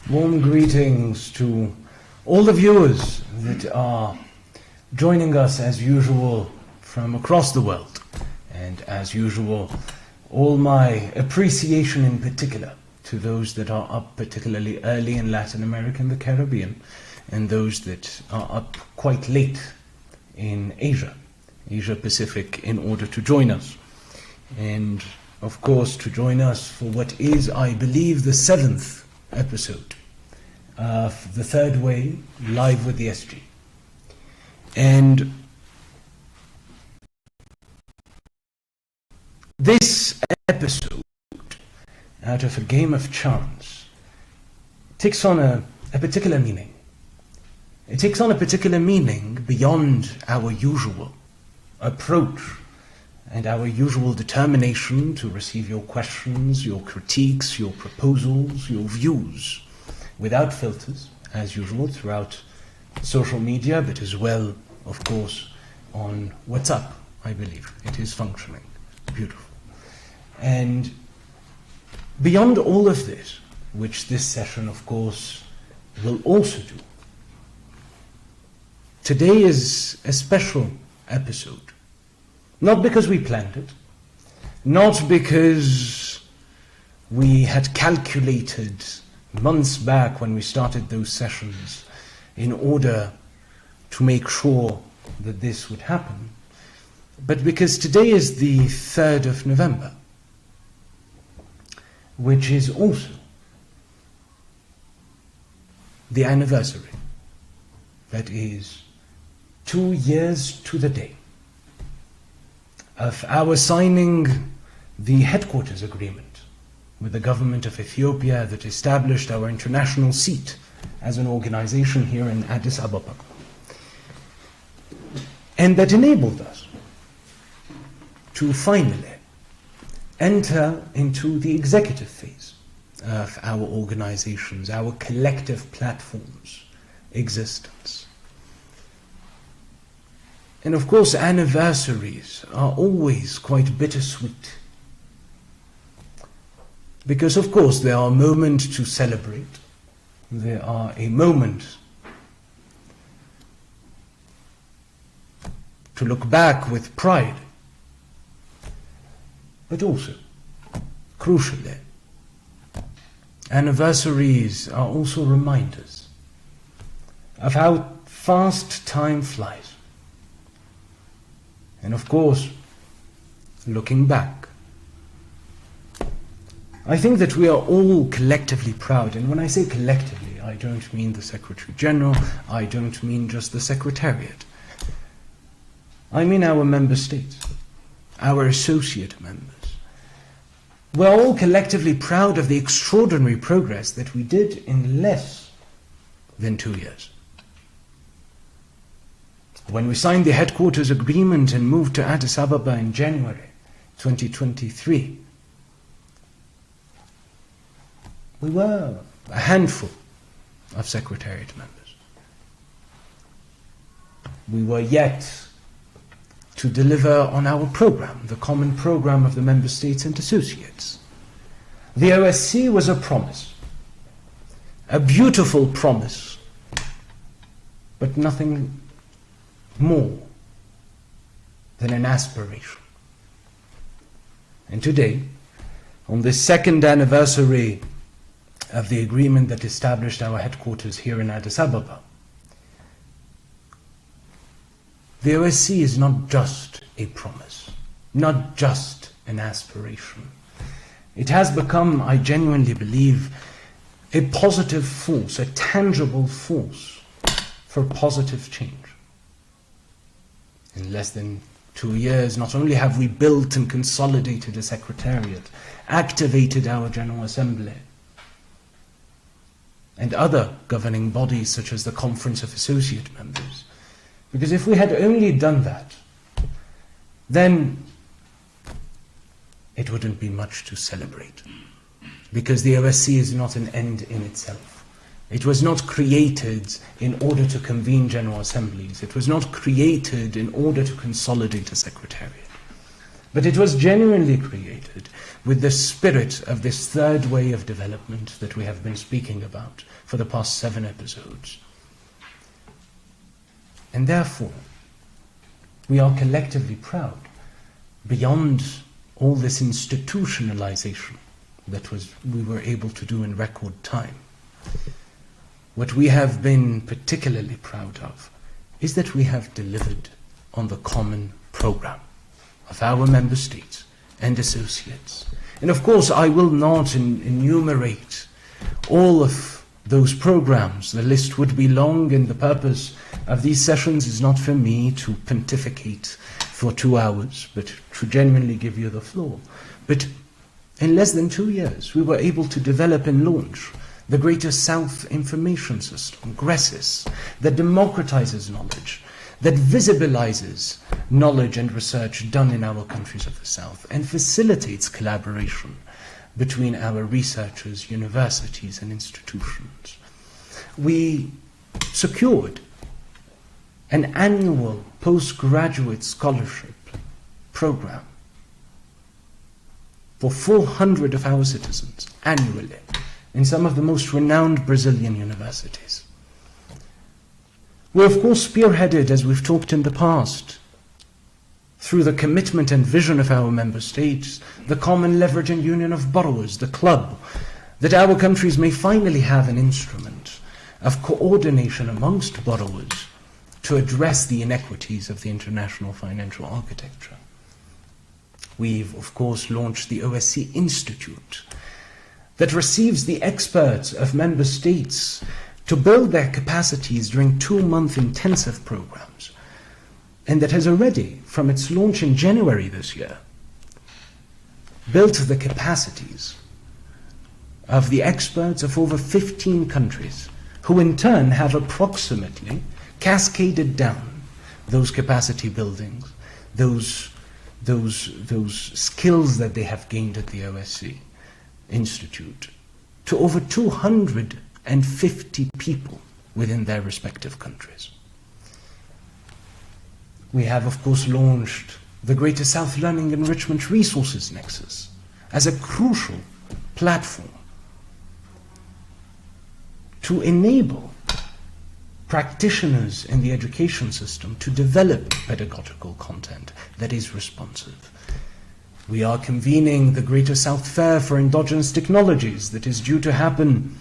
Warm greetings to all the viewers that are joining us as usual from across the world. And as usual, all my appreciation in particular to those that are up particularly early in Latin America and the Caribbean, and those that are up quite late in Asia Pacific, in order to join us. And of course to join us for what is, I believe, the 7th episode of The Third Way, live with the SG. And this episode, out of a game of chance, takes on a particular meaning. It takes on a particular meaning beyond our usual approach and our usual determination to receive your questions, your critiques, your proposals, your views, without filters, as usual, throughout social media, but as well, of course, on WhatsApp, I believe. It is functioning. Beautiful. And beyond all of this, which this session, of course, will also do, today is a special episode. Not because we planned it, not because we had calculated months back when we started those sessions in order to make sure that this would happen, but because today is the 3rd of November, which is also the anniversary. That is 2 years to the day of our signing the headquarters agreement with the government of Ethiopia that established our international seat as an organization here in Addis Ababa, and that enabled us to finally enter into the executive phase of our organizations, our collective platform's existence. And of course, anniversaries are always quite bittersweet, because of course they are a moment to celebrate, they are a moment to look back with pride, but also, crucially, anniversaries are also reminders of how fast time flies. And of course, looking back, I think that we are all collectively proud. And when I say collectively, I don't mean the Secretary General, I don't mean just the Secretariat. I mean our member states, our associate members. We're all collectively proud of the extraordinary progress that we did in less than 2 years. When we signed the headquarters agreement and moved to Addis Ababa in January 2023, we were a handful of Secretariat members. We were yet to deliver on our program, the common program of the member states and associates. The OSC was a promise, a beautiful promise, but nothing more than an aspiration. And today, on the 2nd anniversary of the agreement that established our headquarters here in Addis Ababa, the OSC is not just a promise, not just an aspiration. It has become, I genuinely believe, a positive force, a tangible force for positive change. In less than 2 years, not only have we built and consolidated a Secretariat, activated our General Assembly, and other governing bodies such as the Conference of Associate Members, because if we had only done that, then it wouldn't be much to celebrate. Because the OSC is not an end in itself. It was not created in order to convene General Assemblies. It was not created in order to consolidate a Secretariat. But it was genuinely created with the spirit of this third way of development that we have been speaking about for the past 7 episodes. And therefore, we are collectively proud, beyond all this institutionalization that we were able to do in record time. What we have been particularly proud of is that we have delivered on the common program of our member states and associates. And of course, I will not enumerate all of those programs. The list would be long, and the purpose of these sessions is not for me to pontificate for 2 hours, but to genuinely give you the floor. But in less than 2 years, we were able to develop and launch the Greater South Information System, GRESIS, that democratizes knowledge, that visibilizes knowledge and research done in our countries of the South, and facilitates collaboration between our researchers, universities, and institutions. We secured an annual postgraduate scholarship program for 400 of our citizens annually in some of the most renowned Brazilian universities. We're of course spearheaded, as we've talked in the past, through the commitment and vision of our member states, the common leveraging union of borrowers, the club, that our countries may finally have an instrument of coordination amongst borrowers to address the inequities of the international financial architecture. We've, of course, launched the OSCE Institute that receives the experts of member states to build their capacities during 2-month intensive programs, and that has already, from its launch in January this year, built the capacities of the experts of over 15 countries, who in turn have approximately cascaded down those capacity buildings, those skills that they have gained at the OSCE Institute, to over 250 people within their respective countries. We have, of course, launched the Greater South Learning Enrichment Resources Nexus as a crucial platform to enable practitioners in the education system to develop pedagogical content that is responsive. We are convening the Greater South Fair for Endogenous Technologies that is due to happen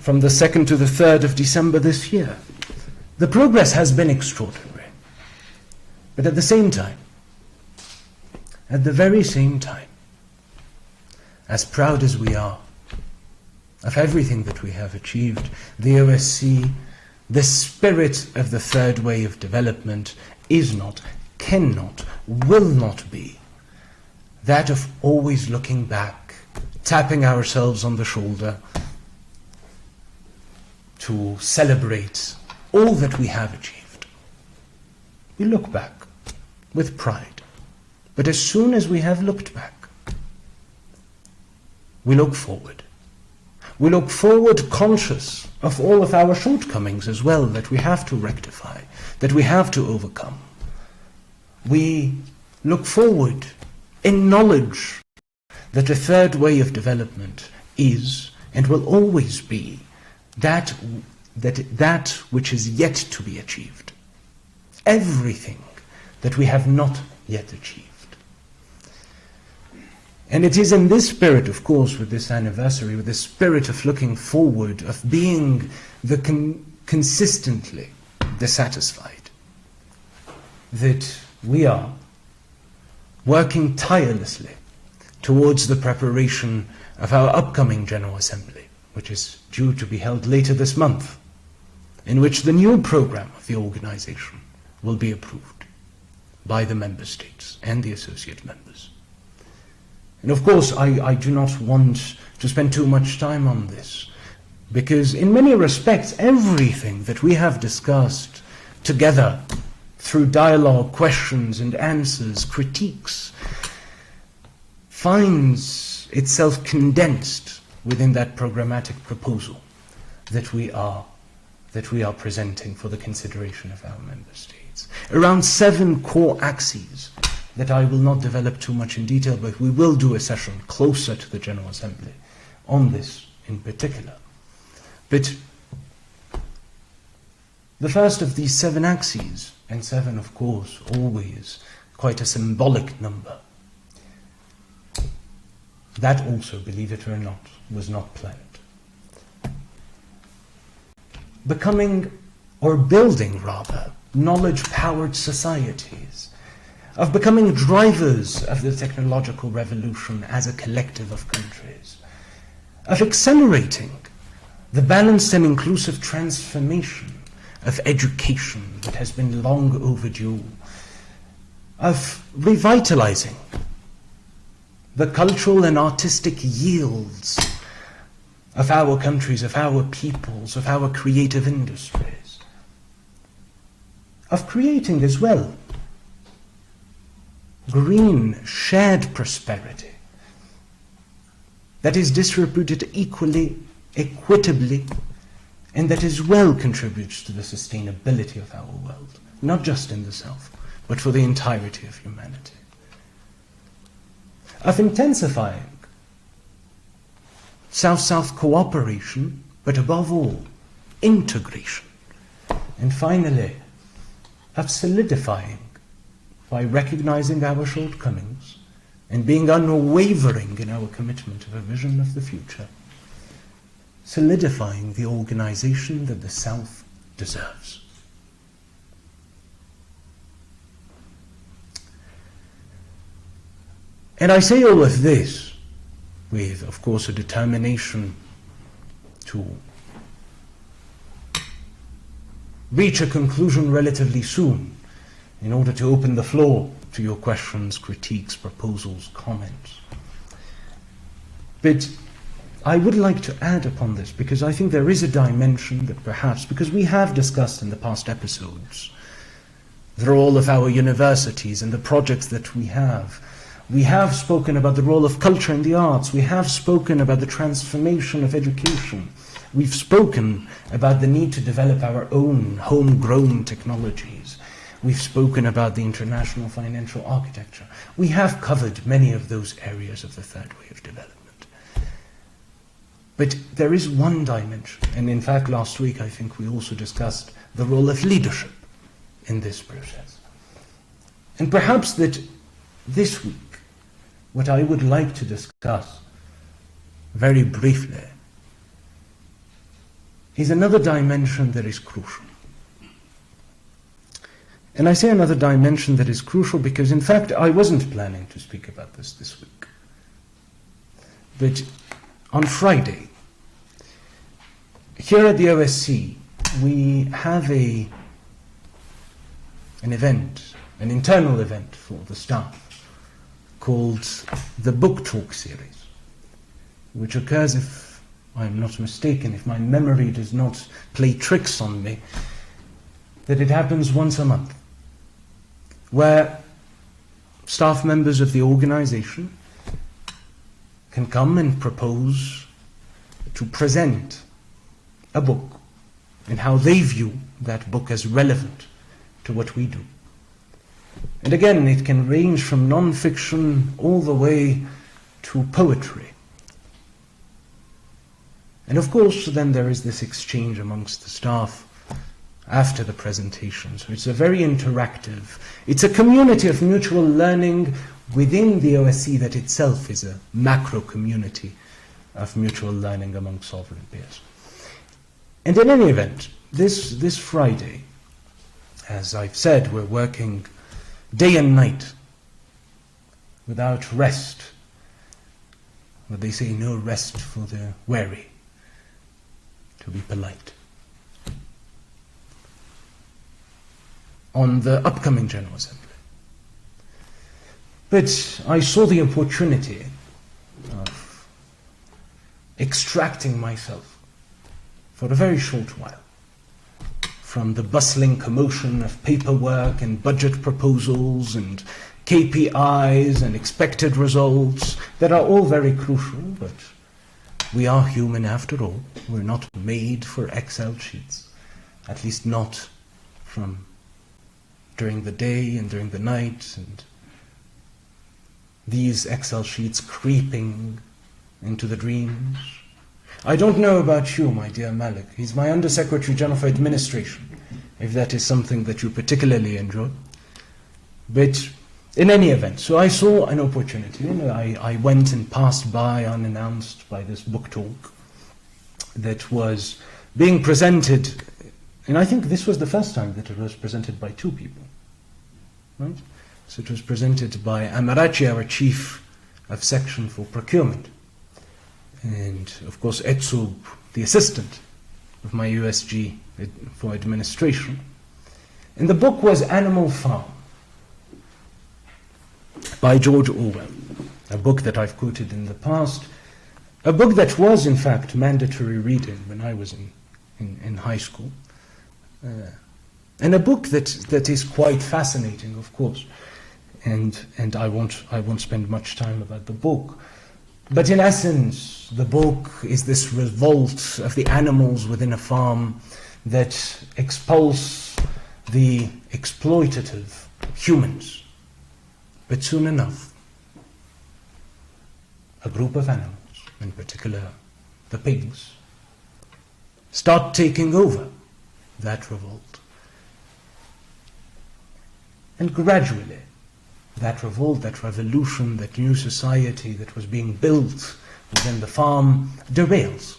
from the 2nd to the 3rd of December this year. The progress has been extraordinary. But at the same time, at the very same time, as proud as we are of everything that we have achieved, the OSCE, the spirit of the third way of development is not, cannot, will not be that of always looking back, tapping ourselves on the shoulder to celebrate all that we have achieved. We look back with pride, but as soon as we have looked back, we look forward. We look forward conscious of all of our shortcomings as well that we have to rectify, that we have to overcome. We look forward in knowledge that the third way of development is and will always be that which is yet to be achieved. Everything that we have not yet achieved. And it is in this spirit, of course, with this anniversary, with this spirit of looking forward, of being consistently dissatisfied, that we are working tirelessly towards the preparation of our upcoming General Assembly, which is due to be held later this month, in which the new program of the organization will be approved by the member states and the associate members. And of course, I do not want to spend too much time on this, because in many respects, everything that we have discussed together through dialogue, questions and answers, critiques, finds itself condensed within that programmatic proposal that we are presenting for the consideration of our member states. Around 7 core axes that I will not develop too much in detail, but we will do a session closer to the General Assembly on this in particular. But the first of these 7 axes, and 7 of course always quite a symbolic number, that also, believe it or not, was not planned. Becoming, or building rather, knowledge-powered societies, of becoming drivers of the technological revolution as a collective of countries, of accelerating the balanced and inclusive transformation of education that has been long overdue, of revitalizing the cultural and artistic yields of our countries, of our peoples, of our creative industries, of creating as well green, shared prosperity that is distributed equally, equitably, and that as well contributes to the sustainability of our world, not just in the South, but for the entirety of humanity. Of intensifying South-South cooperation, but above all, integration. And finally, of solidifying by recognizing our shortcomings and being unwavering in our commitment to a vision of the future, solidifying the organization that the South deserves. And I say all of this with, of course, a determination to reach a conclusion relatively soon in order to open the floor to your questions, critiques, proposals, comments. But I would like to add upon this, because I think there is a dimension that perhaps, because we have discussed in the past episodes the role of our universities and the projects that we have spoken about the role of culture and the arts, we have spoken about the transformation of education, we've spoken about the need to develop our own homegrown technologies, we've spoken about the international financial architecture. We have covered many of those areas of the third way of development. But there is one dimension, and in fact last week I think we also discussed the role of leadership in this process. And perhaps that this week, what I would like to discuss very briefly is another dimension that is crucial. And I say another dimension that is crucial because in fact I wasn't planning to speak about this week. But on Friday, here at the OSC, we have an event, an internal event for the staff called the Book Talk series, which occurs, if I'm not mistaken, if my memory does not play tricks on me, that it happens once a month, where staff members of the organization can come and propose to present a book and how they view that book as relevant to what we do. And again, it can range from non-fiction all the way to poetry. And of course, then there is this exchange amongst the staff after the presentation. So it's a very interactive, it's a community of mutual learning within the OSC that itself is a macro community of mutual learning among sovereign peers. And in any event, this Friday, as I've said, we're working day and night without rest. But they say no rest for the weary, to be polite. On the upcoming General Assembly. But I saw the opportunity of extracting myself for a very short while from the bustling commotion of paperwork and budget proposals and KPIs and expected results that are all very crucial, but we are human after all. We're not made for Excel sheets, at least not from during the day and during the night and these Excel sheets creeping into the dreams. I don't know about you, my dear Malik. He's my Undersecretary General for Administration, if that is something that you particularly enjoy. But in any event, so I saw an opportunity. I went and passed by unannounced by this book talk that was being presented, and I think this was the first time that it was presented by two people, right? So it was presented by Amarachi, our chief of section for procurement, and of course Etsub, the assistant of my USG for administration. And the book was Animal Farm by George Orwell, a book that I've quoted in the past, a book that was in fact mandatory reading when I was in high school, and a book that is quite fascinating, of course, and I won't spend much time about the book, but in essence the book is this revolt of the animals within a farm that expulse the exploitative humans. But soon enough, a group of animals, in particular the pigs, start taking over that revolt. And gradually, that revolt, that revolution, that new society that was being built within the farm derails,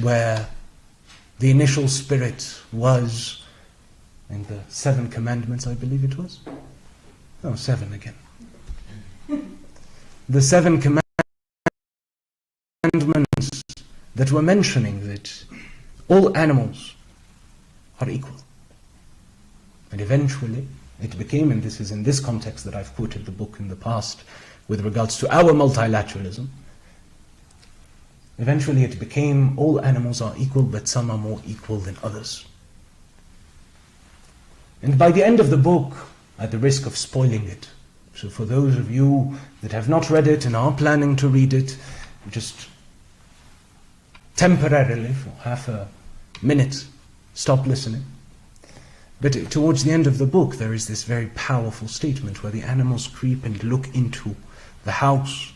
where the initial spirit was in the 7 Commandments, I believe it was. Oh, 7 again. The 7 Commandments that were mentioning that all animals are equal. And eventually it became, and this is in this context that I've quoted the book in the past with regards to our multilateralism, eventually it became all animals are equal, but some are more equal than others. And by the end of the book, at the risk of spoiling it, so for those of you that have not read it and are planning to read it, just temporarily, for half a minute, stop listening. But towards the end of the book, there is this very powerful statement where the animals creep and look into the house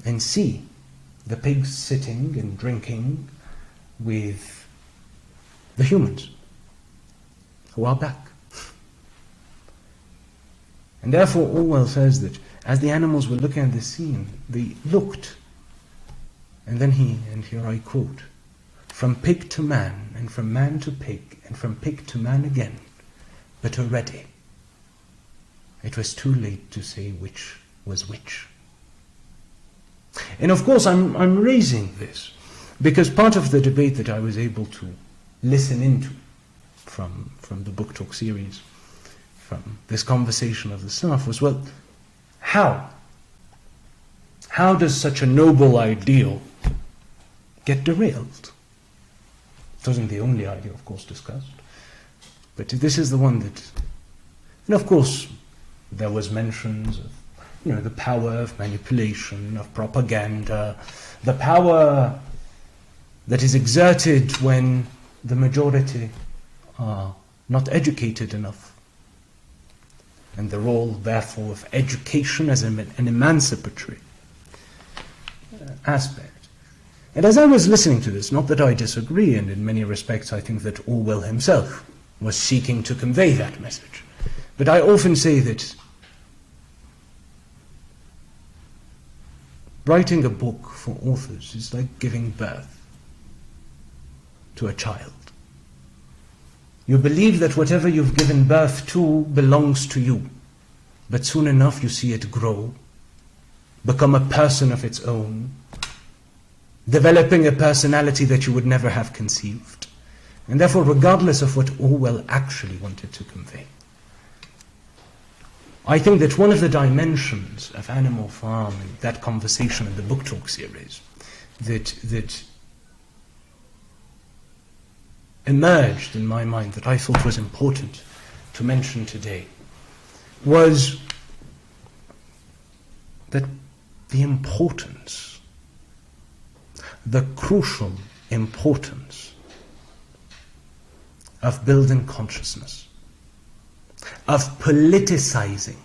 and see the pigs sitting and drinking with the humans who are back. And therefore Orwell says that as the animals were looking at the scene, they looked, and then and here I quote, "From pig to man, and from man to pig, and from pig to man again, but already it was too late to say which was which." And of course I'm raising this because part of the debate that I was able to listen into from the book talk series, from this conversation of the staff, was, well, how does such a noble ideal get derailed? It wasn't the only idea, of course, discussed, but this is the one that, and of course there was mentions of the power of manipulation, of propaganda, the power that is exerted when the majority are not educated enough, and the role, therefore, of education as an emancipatory aspect. And as I was listening to this, not that I disagree, and in many respects I think that Orwell himself was seeking to convey that message, but I often say that writing a book for authors is like giving birth to a child. You believe that whatever you've given birth to belongs to you, but soon enough you see it grow, become a person of its own, developing a personality that you would never have conceived, and therefore regardless of what Orwell actually wanted to convey. I think that one of the dimensions of Animal Farm and that conversation in the book talk series that emerged in my mind that I thought was important to mention today was that the importance, the crucial importance of building consciousness, of politicizing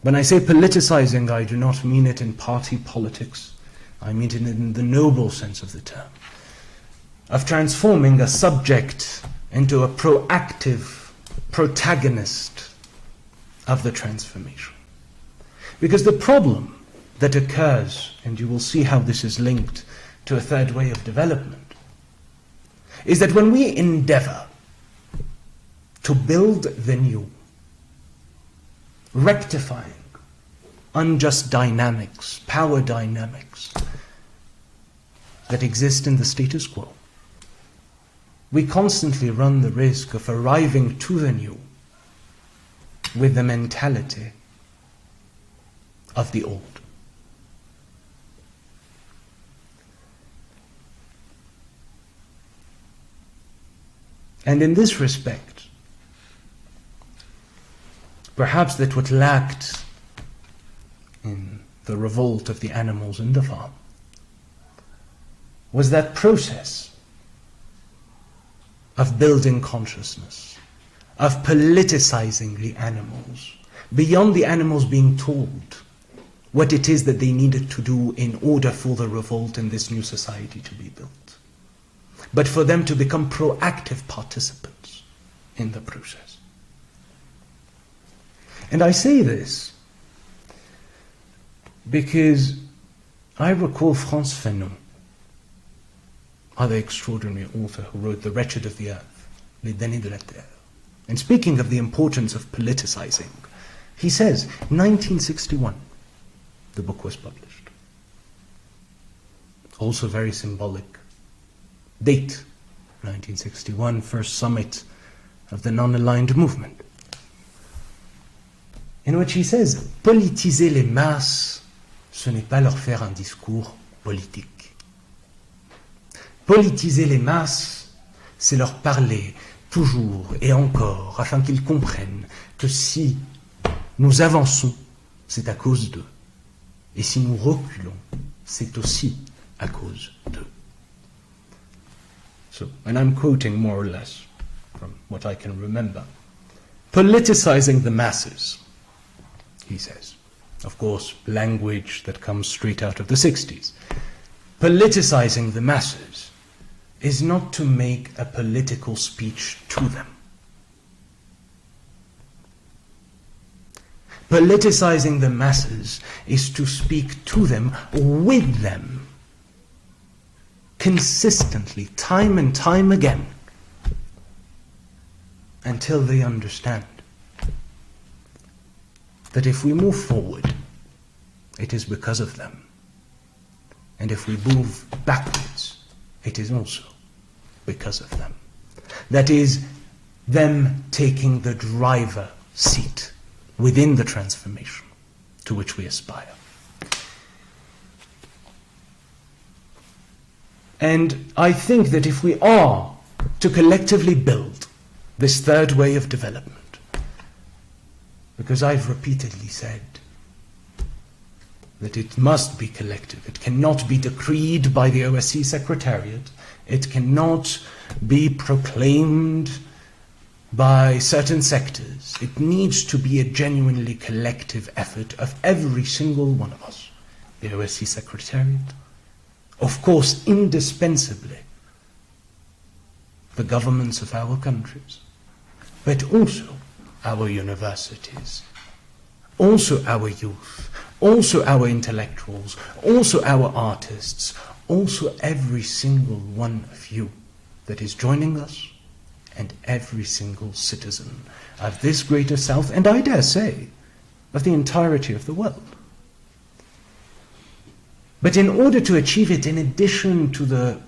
When I say politicizing, I do not mean it in party politics. I mean it in the noble sense of the term, of transforming a subject into a proactive protagonist of the transformation. Because the problem that occurs, and you will see how this is linked to a third way of development, is that when we endeavor to build the new, rectifying unjust dynamics, power dynamics that exist in the status quo, we constantly run the risk of arriving to the new with the mentality of the old. And in this respect, perhaps that what lacked in the revolt of the animals in the farm was that process of building consciousness, of politicizing the animals, beyond the animals being told what it is that they needed to do in order for the revolt in this new society to be built, but for them to become proactive participants in the process. And I say this because I recall Frantz Fanon, other extraordinary author who wrote The Wretched of the Earth, Les Damnés de la Terre. And speaking of the importance of politicizing, he says, 1961, the book was published. Also very symbolic. Date, 1961, first summit of the non-aligned movement. In which he says, politiser les masses, ce n'est pas leur faire un discours politique. Politiser les masses, c'est leur parler toujours et encore, afin qu'ils comprennent que si nous avançons, c'est à cause d'eux. Et si nous reculons, c'est aussi à cause d'eux. So, and I'm quoting more or less from what I can remember. Politicizing the masses, he says. Of course, language that comes straight out of the 60s. Politicizing the masses is not to make a political speech to them. Politicizing the masses is to speak to them, with them, consistently, time and time again, until they understand that if we move forward, it is because of them. And if we move backwards, it is also because of them. That is, them taking the driver seat within the transformation to which we aspire. And I think that if we are to collectively build this third way of development, because I've repeatedly said that it must be collective, it cannot be decreed by the OSCE Secretariat, it cannot be proclaimed by certain sectors. It needs to be a genuinely collective effort of every single one of us. The OSCE Secretariat, of course, indispensably, the governments of our countries, but also our universities, also our youth, also our intellectuals, also our artists, also every single one of you that is joining us, and every single citizen of this greater South, and I dare say, of the entirety of the world. But in order to achieve it, in addition to the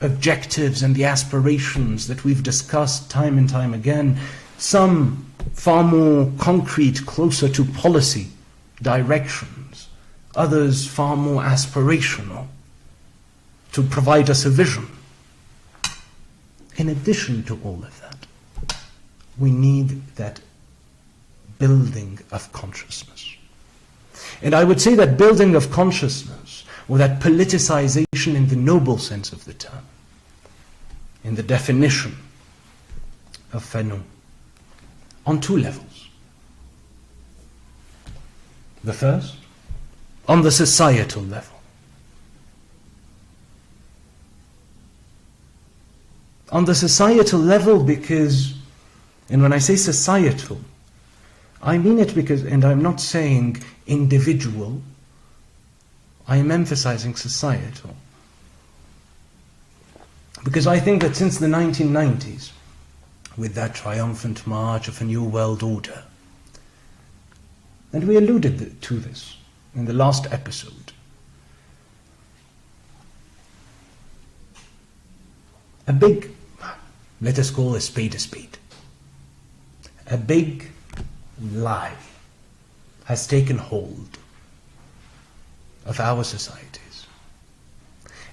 objectives and the aspirations that we've discussed time and time again, some far more concrete, closer to policy directions, others far more aspirational, to provide us a vision. In addition to all of that, we need that building of consciousness. And I would say that building of consciousness, or that politicization in the noble sense of the term, in the definition of Fanon, on two levels. The first, on the societal level. On the societal level because, and when I say societal, I mean it because, and I'm not saying individual, I am emphasizing societal. Because I think that since the 1990s, with that triumphant march of a new world order, and we alluded to this in the last episode, a big, let us call a spade, a big lie has taken hold of our societies.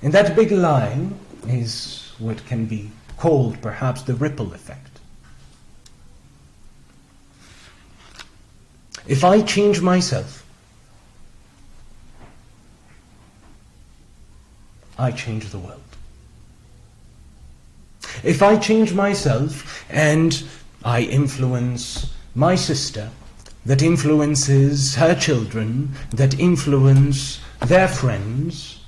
And that big lie is what can be called perhaps the ripple effect. If I change myself, I change the world. If I change myself and I influence my sister, that influences her children, that influence their friends,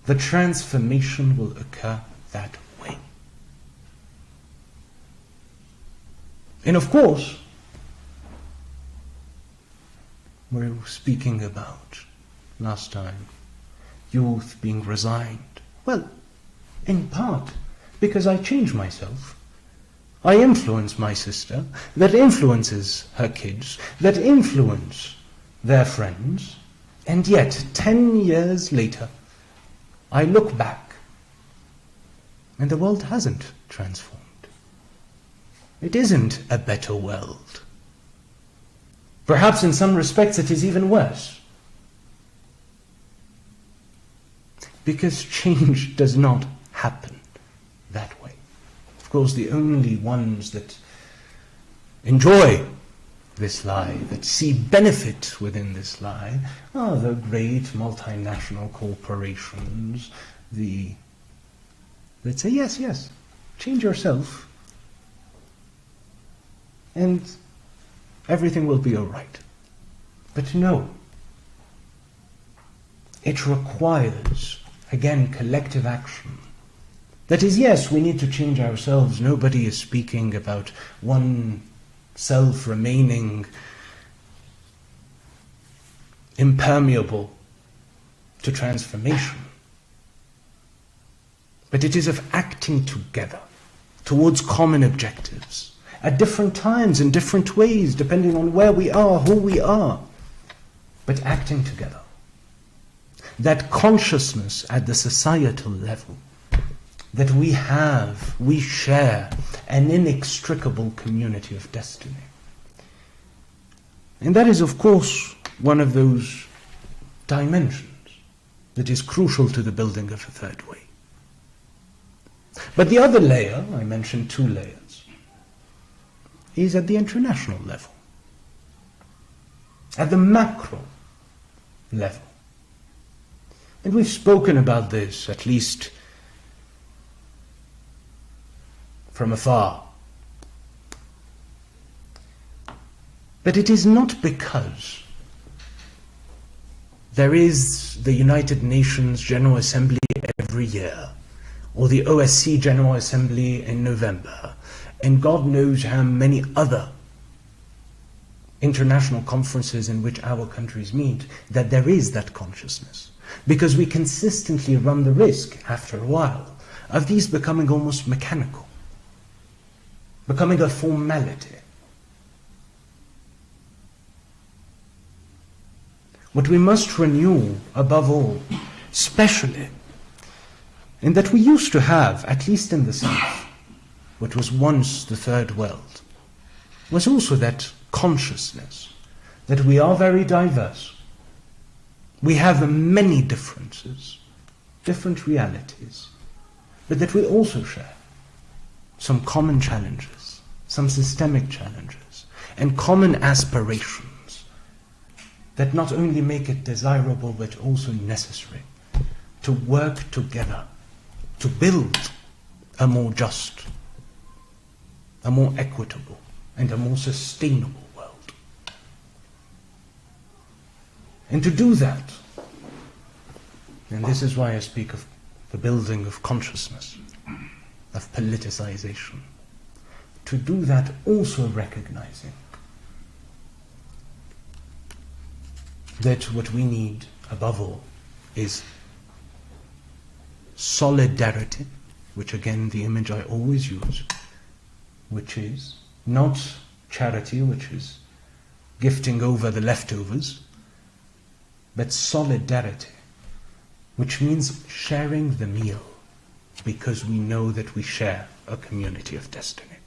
the transformation will occur that way. And of course, we were speaking about last time youth being resigned. Well, in part because I change myself. I influence my sister, that influences her kids, that influence their friends, and yet 10 years later I look back and the world hasn't transformed. It isn't a better world. Perhaps in some respects it is even worse. Because change does not happen that way. Of course, the only ones that enjoy this lie, that see benefit within this lie, are the great multinational corporations, that say, yes, change yourself, and everything will be all right. But no. It requires, again, collective action. That is, yes, we need to change ourselves. Nobody is speaking about one self remaining impermeable to transformation. But it is of acting together towards common objectives at different times, in different ways, depending on where we are, who we are, but acting together. That consciousness at the societal level, that we share an inextricable community of destiny. And that is, of course, one of those dimensions that is crucial to the building of a third way. But the other layer, I mentioned two layers, is at the international level, at the macro level. And we've spoken about this, at least from afar. But it is not because there is the United Nations General Assembly every year, or the OSCE General Assembly in November, and God knows how many other international conferences in which our countries meet, that there is that consciousness. Because we consistently run the risk, after a while, of these becoming almost mechanical, becoming a formality. What we must renew, above all, especially, in that we used to have, at least in the South, what was once the Third World, was also that consciousness that we are very diverse. We have many differences, different realities, but that we also share some common challenges, some systemic challenges, and common aspirations that not only make it desirable but also necessary to work together to build a more just, a more equitable, and a more sustainable world. And to do that, and this is why I speak of the building of consciousness, of politicization, to do that also recognizing that what we need above all is solidarity, which again the image I always use, which is not charity, which is gifting over the leftovers, but solidarity, which means sharing the meal because we know that we share a community of destiny.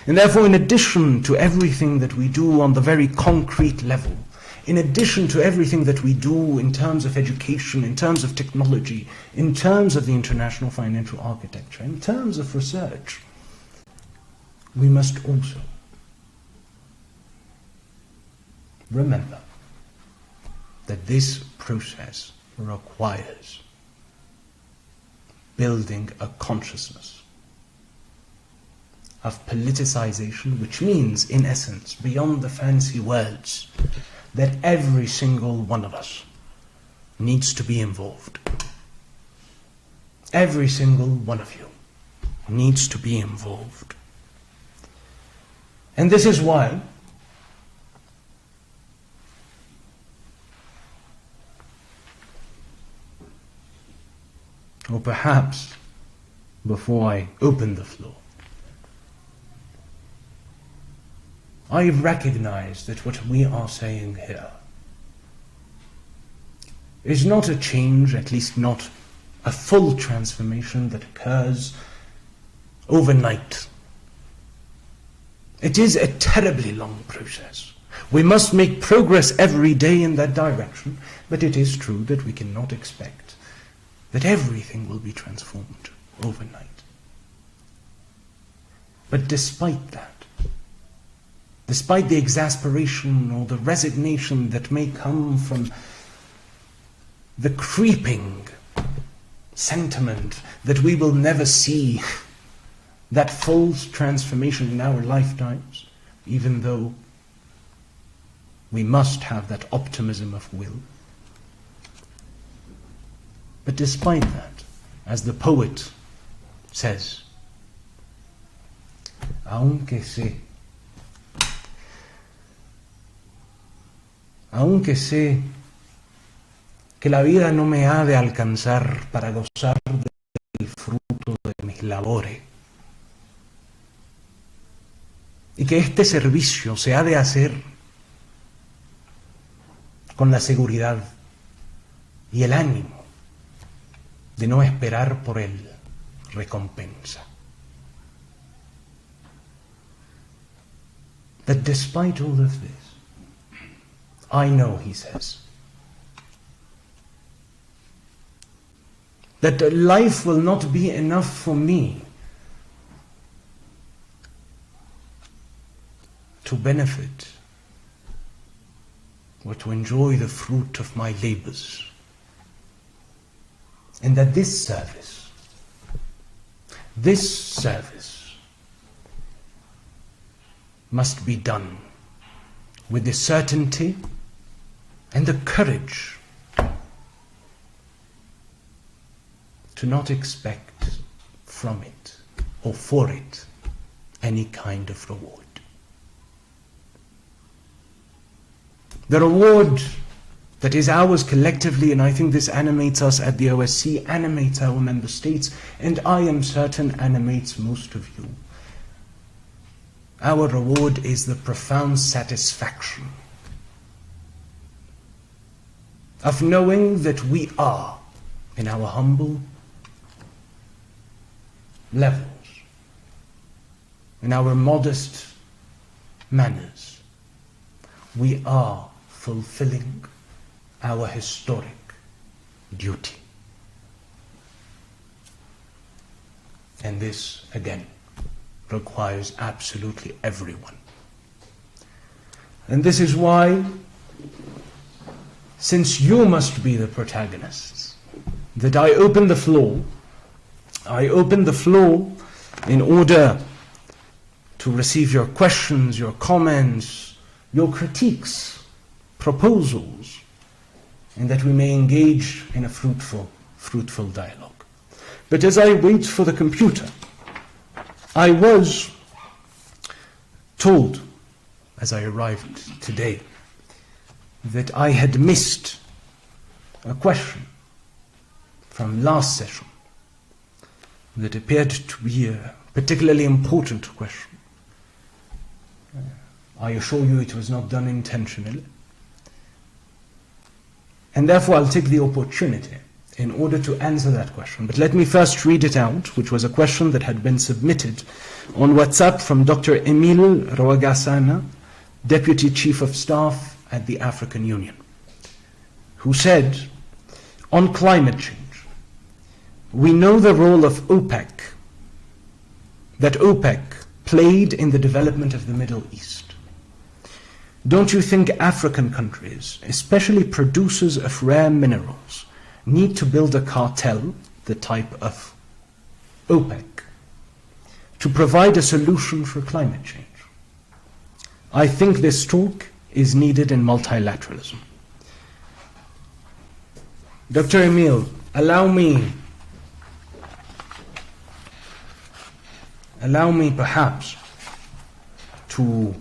And therefore, in addition to everything that we do on the very concrete level, in addition to everything that we do in terms of education, in terms of technology, in terms of the international financial architecture, in terms of research, we must also remember that this process requires building a consciousness of politicization, which means, in essence, beyond the fancy words, that every single one of us needs to be involved. Every single one of you needs to be involved. And this is why or perhaps before I open the floor, I recognize that what we are saying here is not a change, at least not a full transformation that occurs overnight. It is a terribly long process. We must make progress every day in that direction, but it is true that we cannot expect that everything will be transformed overnight. But despite that, despite the exasperation or the resignation that may come from the creeping sentiment that we will never see that full transformation in our lifetimes, even though we must have that optimism of will. But despite that, as the poet says, aunque sé que la vida no me ha de alcanzar para gozar del fruto de mis labores, y que este servicio se ha de hacer con la seguridad y el ánimo de no esperar por él recompensa. That despite all of this, I know, he says, that life will not be enough for me to benefit or to enjoy the fruit of my labors. And that this service must be done with the certainty and the courage to not expect from it or for it any kind of reward. The reward that is ours collectively, and I think this animates us at the OSC, animates our member states, and I am certain animates most of you. Our reward is the profound satisfaction of knowing that we are, in our humble levels, in our modest manners, we are fulfilling our historic duty. And this, again, requires absolutely everyone. And this is why, since you must be the protagonists, that I open the floor. I open the floor in order to receive your questions, your comments, your critiques, proposals, and that we may engage in a fruitful dialogue. But as I wait for the computer, I was told, as I arrived today, that I had missed a question from last session that appeared to be a particularly important question. I assure you it was not done intentionally. And therefore I'll take the opportunity in order to answer that question. But let me first read it out, which was a question that had been submitted on WhatsApp from Dr. Emile Rwagasana, Deputy Chief of Staff at the African Union, who said, on climate change, we know the role of OPEC, that OPEC played in the development of the Middle East. Don't you think African countries, especially producers of rare minerals, need to build a cartel, the type of OPEC, to provide a solution for climate change? I think this talk is needed in multilateralism. Dr. Emile, allow me perhaps to,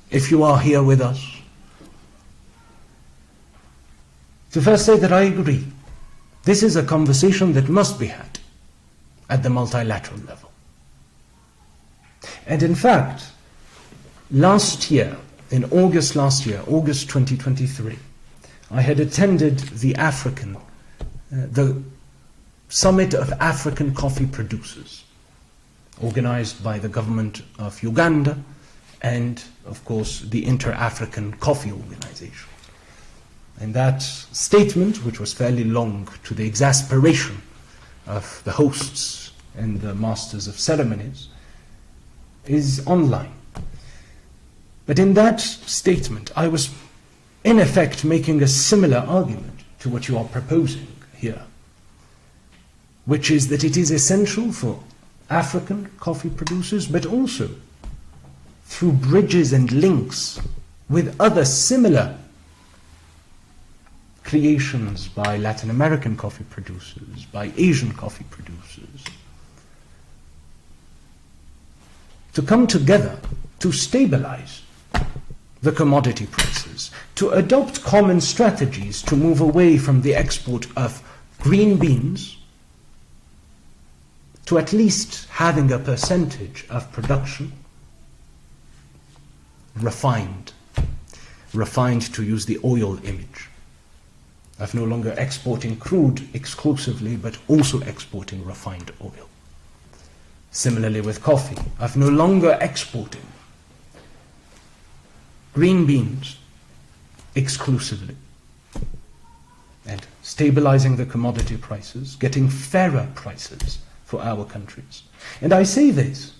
if you are here with us, to first say that I agree. This is a conversation that must be had at the multilateral level. And in fact, last year, in August last year, August 2023, I had attended the Summit of African Coffee Producers, organized by the government of Uganda and, of course, the Inter-African Coffee Organization. And that statement, which was fairly long to the exasperation of the hosts and the masters of ceremonies, is online. But in that statement, I was in effect making a similar argument to what you are proposing here, which is that it is essential for African coffee producers, but also through bridges and links with other similar creations by Latin American coffee producers, by Asian coffee producers, to come together to stabilize the commodity prices, to adopt common strategies to move away from the export of green beans to at least having a percentage of production refined to use the oil image, of no longer exporting crude exclusively, but also exporting refined oil. Similarly with coffee, of no longer exporting green beans exclusively, and stabilizing the commodity prices, getting fairer prices for our countries. And I say this,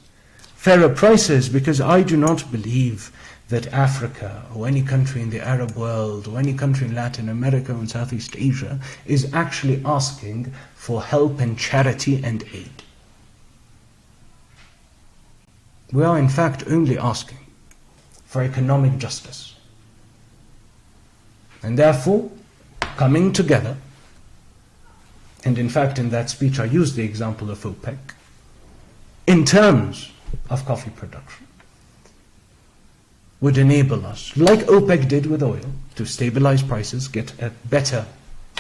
fairer prices, because I do not believe that Africa or any country in the Arab world or any country in Latin America or in Southeast Asia is actually asking for help and charity and aid. We are in fact only asking for economic justice. And therefore, coming together, and in fact in that speech I used the example of OPEC, in terms of coffee production, would enable us, like OPEC did with oil, to stabilize prices, get a better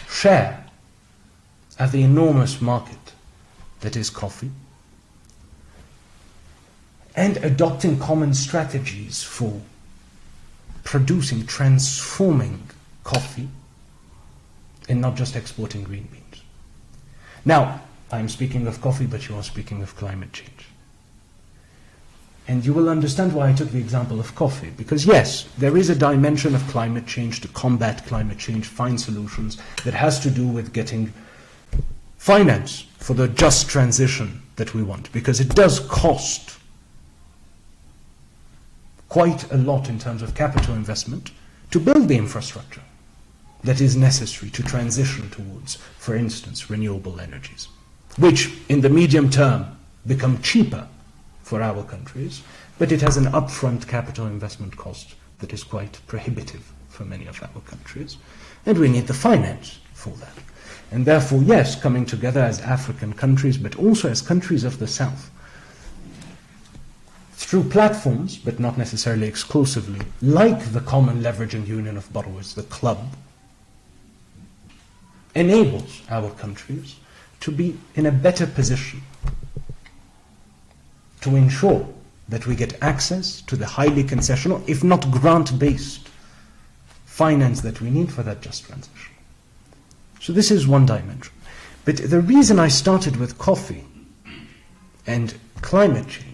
share of the enormous market that is coffee, and adopting common strategies for producing, transforming coffee, and not just exporting green beans. Now, I'm speaking of coffee, but you are speaking of climate change. And you will understand why I took the example of coffee, because yes, there is a dimension of climate change, to combat climate change, find solutions, that has to do with getting finance for the just transition that we want, because it does cost quite a lot in terms of capital investment to build the infrastructure that is necessary to transition towards, for instance, renewable energies, which in the medium term become cheaper for our countries, but it has an upfront capital investment cost that is quite prohibitive for many of our countries, and we need the finance for that. And therefore, yes, coming together as African countries, but also as countries of the South, through platforms, but not necessarily exclusively, like the Common Leveraging Union of Borrowers, the club, enables our countries to be in a better position to ensure that we get access to the highly concessional, if not grant-based, finance that we need for that just transition. So this is one dimension. But the reason I started with coffee and climate change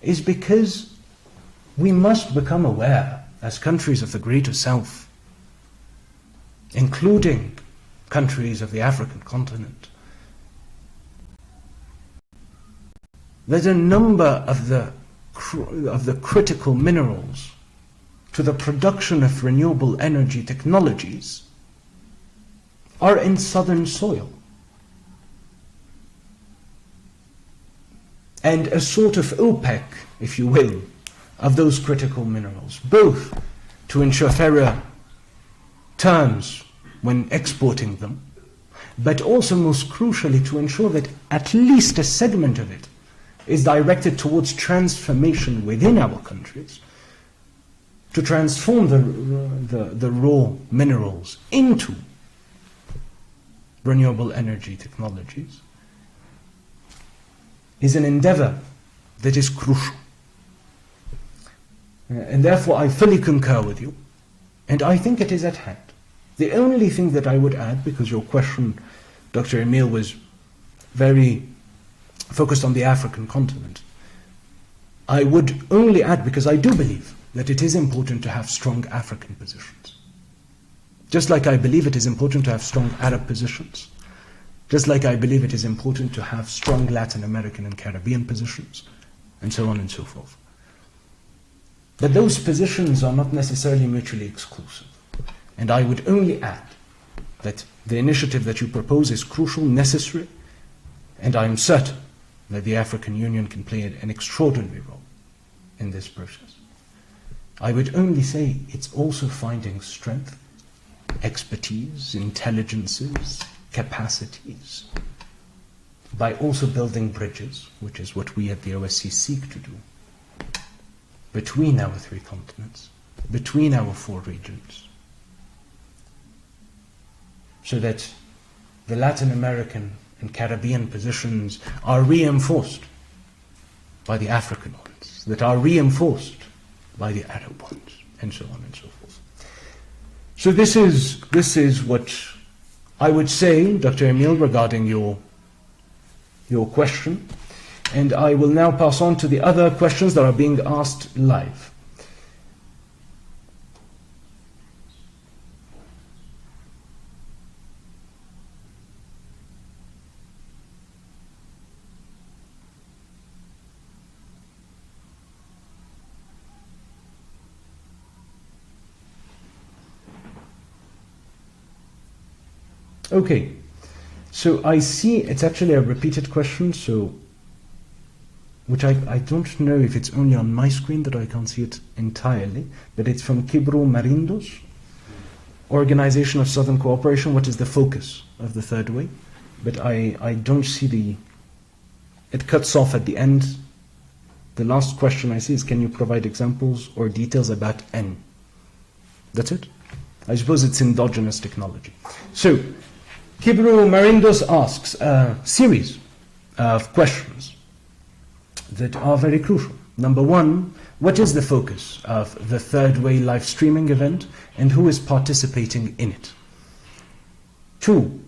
is because we must become aware, as countries of the Greater South, including countries of the African continent, that a number of the critical minerals to the production of renewable energy technologies are in southern soil. And a sort of OPEC, if you will, of those critical minerals, both to ensure fairer terms when exporting them, but also most crucially to ensure that at least a segment of it is directed towards transformation within our countries, to transform the raw minerals into renewable energy technologies, is an endeavor that is crucial. And therefore I fully concur with you, and I think it is at hand. The only thing that I would add, because your question, Dr. Emile, was very focused on the African continent, I would only add, because I do believe that it is important to have strong African positions. Just like I believe it is important to have strong Arab positions. Just like I believe it is important to have strong Latin American and Caribbean positions, and so on and so forth. But those positions are not necessarily mutually exclusive. And I would only add that the initiative that you propose is crucial, necessary, and I am certain that the African Union can play an extraordinary role in this process. I would only say it's also finding strength, expertise, intelligences, capacities, by also building bridges, which is what we at the OSCE seek to do, between our three continents, between our four regions, so that the Latin American and Caribbean positions are reinforced by the African ones, that are reinforced by the Arab ones, and so on and so forth. So this is what I would say, Dr. Emile, regarding your question, and I will now pass on to the other questions that are being asked live. Okay, so I see it's actually a repeated question, so which I don't know if it's only on my screen that I can't see it entirely, but it's from Kibro Marindos, Organization of Southern Cooperation. What is the focus of the third way? But I don't see it cuts off at the end. The last question I see is, can you provide examples or details about N? That's it? I suppose it's endogenous technology. So, Kibro Marindos asks a series of questions that are very crucial. Number one, what is the focus of the Third Way live streaming event and who is participating in it? Two,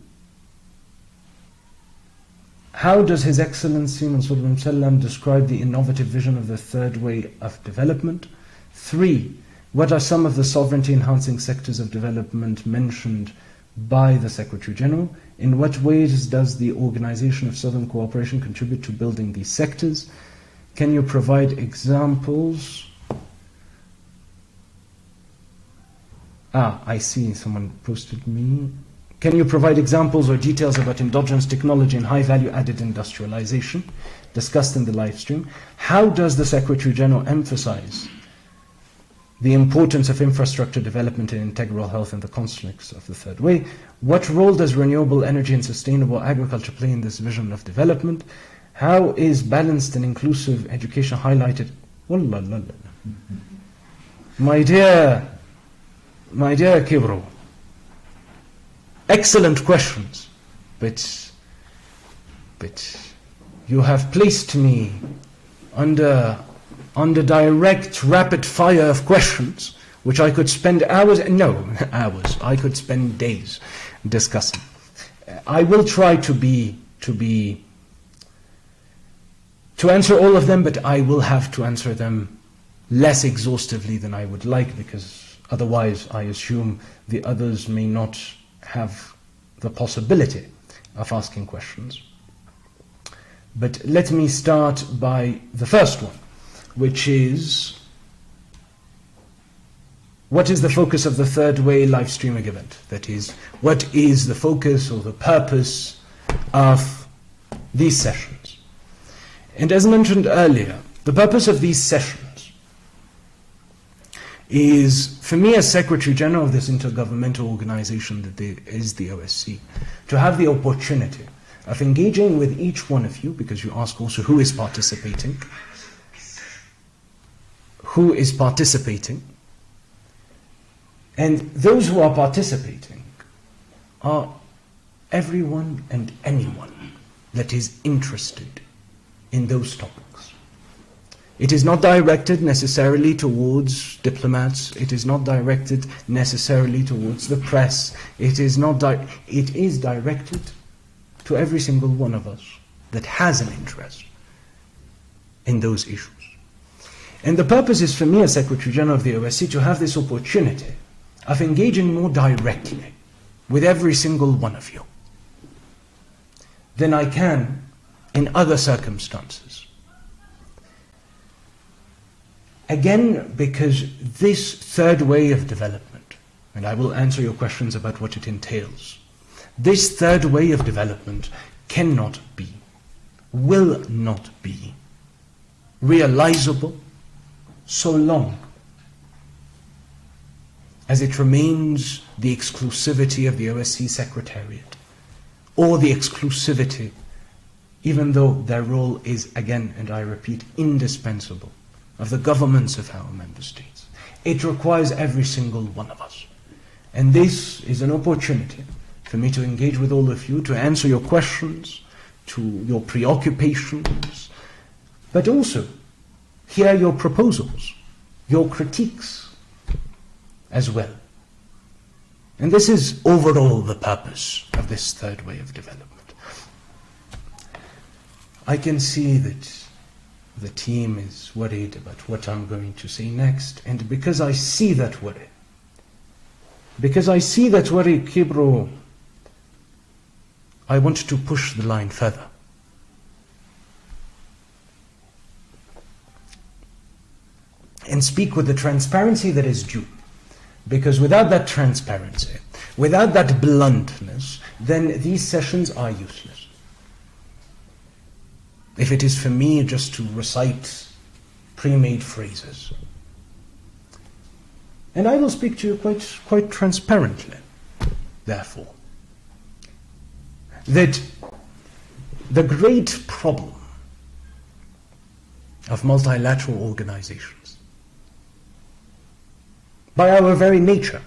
how does His Excellency Manssour Bin Mussallam describe the innovative vision of the Third Way of development? Three, what are some of the sovereignty enhancing sectors of development mentioned by the Secretary General? In what ways does the Organization of Southern Cooperation contribute to building these sectors? Can you provide examples? I see someone posted me. Can you provide examples or details about endogenous technology and high value added industrialization discussed in the live stream? How does the Secretary General emphasize the importance of infrastructure development and integral health in the context of the third way. What role does renewable energy and sustainable agriculture play in this vision of development? How is balanced and inclusive education highlighted? My dear Kibro, excellent questions, but you have placed me under direct rapid fire of questions, which I could spend hours, I could spend days discussing. I will try to answer all of them, but I will have to answer them less exhaustively than I would like, because otherwise I assume the others may not have the possibility of asking questions. But let me start by the first one, which is, what is the focus of the third way live streaming event? That is, what is the focus or the purpose of these sessions? And as mentioned earlier, the purpose of these sessions is, for me as Secretary General of this intergovernmental organization that is the OSCE, to have the opportunity of engaging with each one of you, because you ask also who is participating. Who is participating? And those who are participating are everyone and anyone that is interested in those topics. It is not directed necessarily towards diplomats. It is not directed necessarily towards the press. It is directed to every single one of us that has an interest in those issues. And the purpose is for me as Secretary General of the OSCE to have this opportunity of engaging more directly with every single one of you than I can in other circumstances. Again, because this third way of development, and I will answer your questions about what it entails, this third way of development cannot be, will not be realizable so long as it remains the exclusivity of the OSCE Secretariat, or the exclusivity, even though their role is, again, and I repeat, indispensable, of the governments of our member states. It requires every single one of us. And this is an opportunity for me to engage with all of you, to answer your questions, to your preoccupations, but also hear your proposals, your critiques as well. And this is overall the purpose of this third way of development. I can see that the team is worried about what I'm going to say next, and because I see that worry, Kibro, I want to push the line further. And speak with the transparency that is due. Because without that transparency, without that bluntness, then these sessions are useless. If it is for me just to recite pre-made phrases. And I will speak to you quite transparently, therefore, that the great problem of multilateral organizations, by our very nature,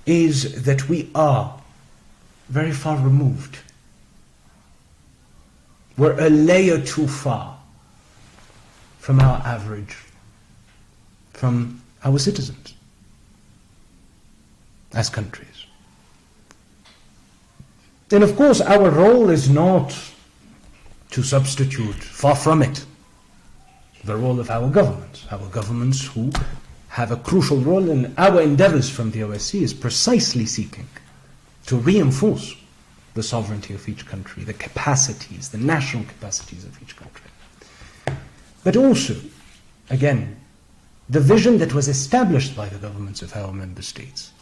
is that we are very far removed. We're a layer too far from our average, from our citizens as countries. And of course, our role is not to substitute, far from it, the role of our governments who have a crucial role in our endeavors from the OSCE is precisely seeking to reinforce the sovereignty of each country, the capacities, the national capacities of each country. But also, again, the vision that was established by the governments of our member states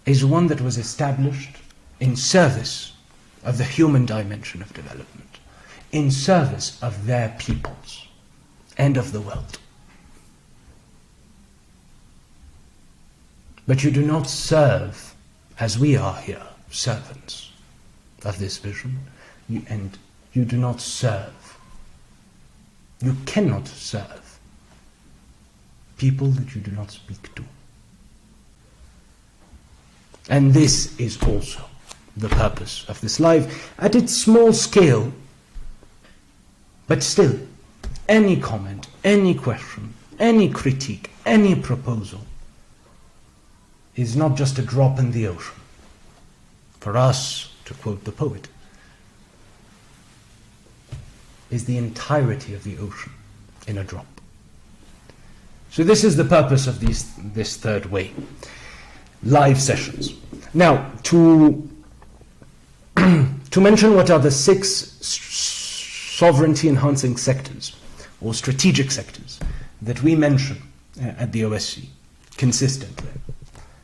is one that was established in service of the human dimension of development, in service of their peoples, end of the world. But you do not serve, as we are here, servants of this vision, and you do not serve. You cannot serve people that you do not speak to. And this is also the purpose of this live, at its small scale, but still, any comment, any question, any critique, any proposal is not just a drop in the ocean. For us, to quote the poet, is the entirety of the ocean in a drop. So this is the purpose of this third way, live sessions. Now, to mention what are the 6 sovereignty-enhancing sectors, or strategic sectors, that we mention at the OSCE consistently.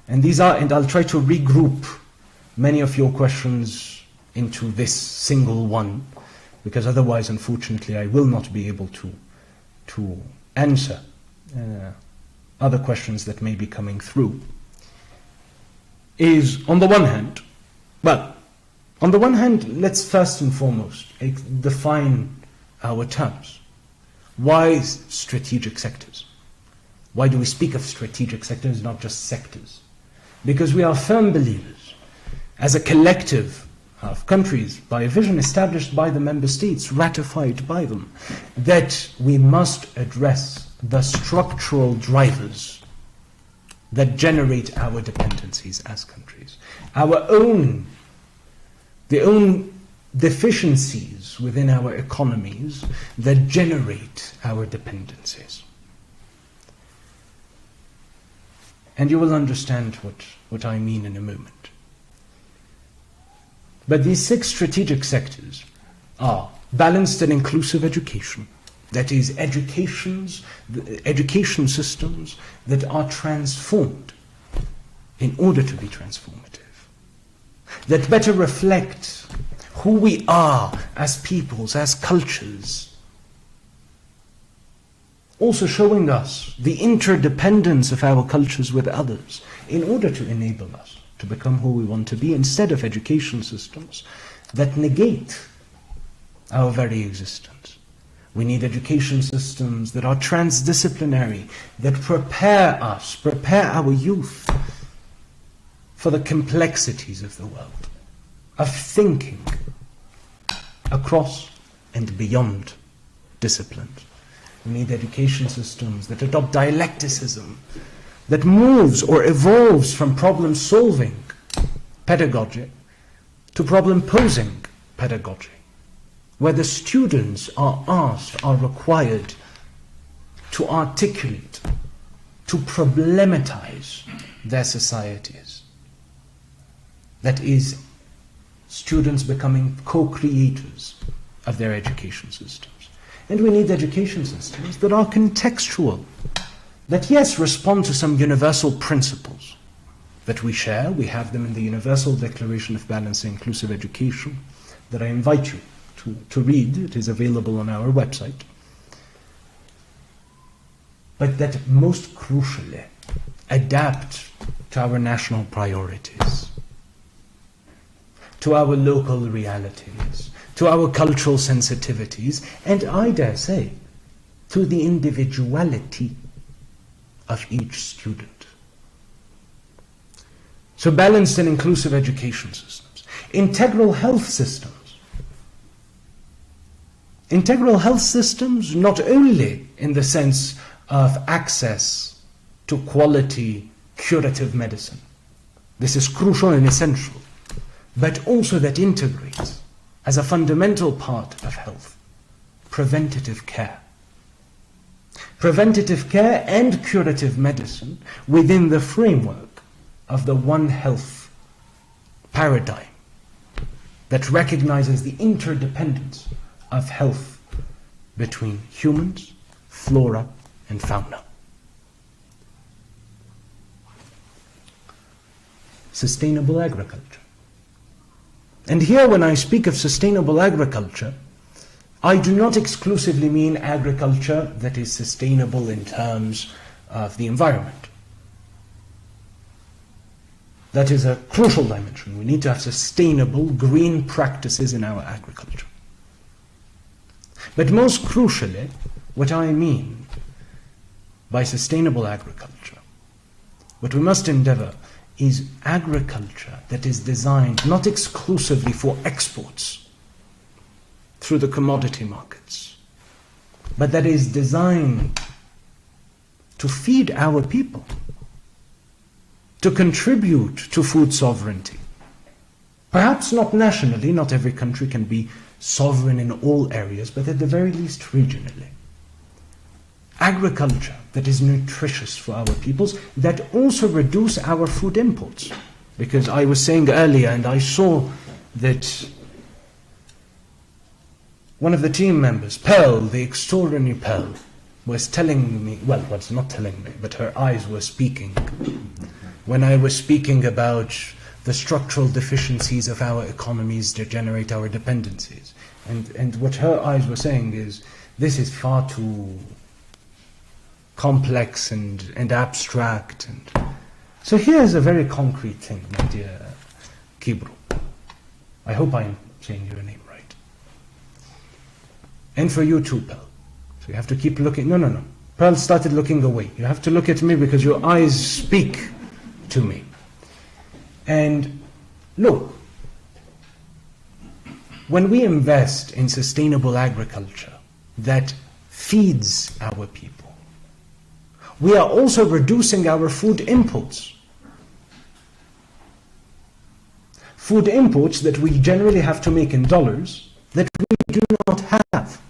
And these are, and I'll try to regroup many of your questions into this single one, because otherwise, unfortunately, I will not be able to answer other questions that may be coming through. Is, on the one hand, let's first and foremost define our terms. Why strategic sectors? Why do we speak of strategic sectors, not just sectors? Because we are firm believers, as a collective of countries, by a vision established by the member states, ratified by them, that we must address the structural drivers that generate our dependencies as countries, the own deficiencies within our economies that generate our dependencies. And you will understand what I mean in a moment. But these 6 strategic sectors are balanced and inclusive education, that is, education systems that are transformed in order to be transformative, that better reflect who we are as peoples, as cultures, also showing us the interdependence of our cultures with others in order to enable us to become who we want to be, instead of education systems that negate our very existence. We need education systems that are transdisciplinary, that prepare our youth for the complexities of the world, of thinking across and beyond disciplines. We need education systems that adopt dialecticism, that moves or evolves from problem-solving pedagogy to problem-posing pedagogy, where the students are required to articulate, to problematize their societies. That is, students becoming co-creators of their education systems. And we need education systems that are contextual, that yes, respond to some universal principles that we share. We have them in the Universal Declaration of Balanced and Inclusive Education that I invite you to read. It is available on our website. But that most crucially adapt to our national priorities, to our local realities, to our cultural sensitivities, and I dare say, to the individuality of each student. So balanced and inclusive education systems. Integral health systems. Integral health systems not only in the sense of access to quality curative medicine. This is crucial and essential, but also that integrates as a fundamental part of health, preventative care. Preventative care and curative medicine within the framework of the One Health paradigm that recognizes the interdependence of health between humans, flora, and fauna. Sustainable agriculture. And here, when I speak of sustainable agriculture, I do not exclusively mean agriculture that is sustainable in terms of the environment. That is a crucial dimension. We need to have sustainable green practices in our agriculture. But most crucially, what I mean by sustainable agriculture, what we must endeavor is agriculture that is designed not exclusively for exports through the commodity markets, but that is designed to feed our people, to contribute to food sovereignty. Perhaps not nationally, not every country can be sovereign in all areas, but at the very least regionally. Agriculture that is nutritious for our peoples, that also reduce our food imports. Because I was saying earlier, and I saw that one of the team members, Pearl, the extraordinary Pearl, was telling me, well, was not telling me, but her eyes were speaking, when I was speaking about the structural deficiencies of our economies that generate our dependencies. And what her eyes were saying is, this is far too complex and abstract. And so here's a very concrete thing, my dear Kibru. I hope I'm saying your name right. And for you too, Pearl. So you have to keep looking. No. Pearl started looking away. You have to look at me because your eyes speak to me. And look, when we invest in sustainable agriculture that feeds our people, we are also reducing our food imports. Food imports that we generally have to make in dollars that we do not have.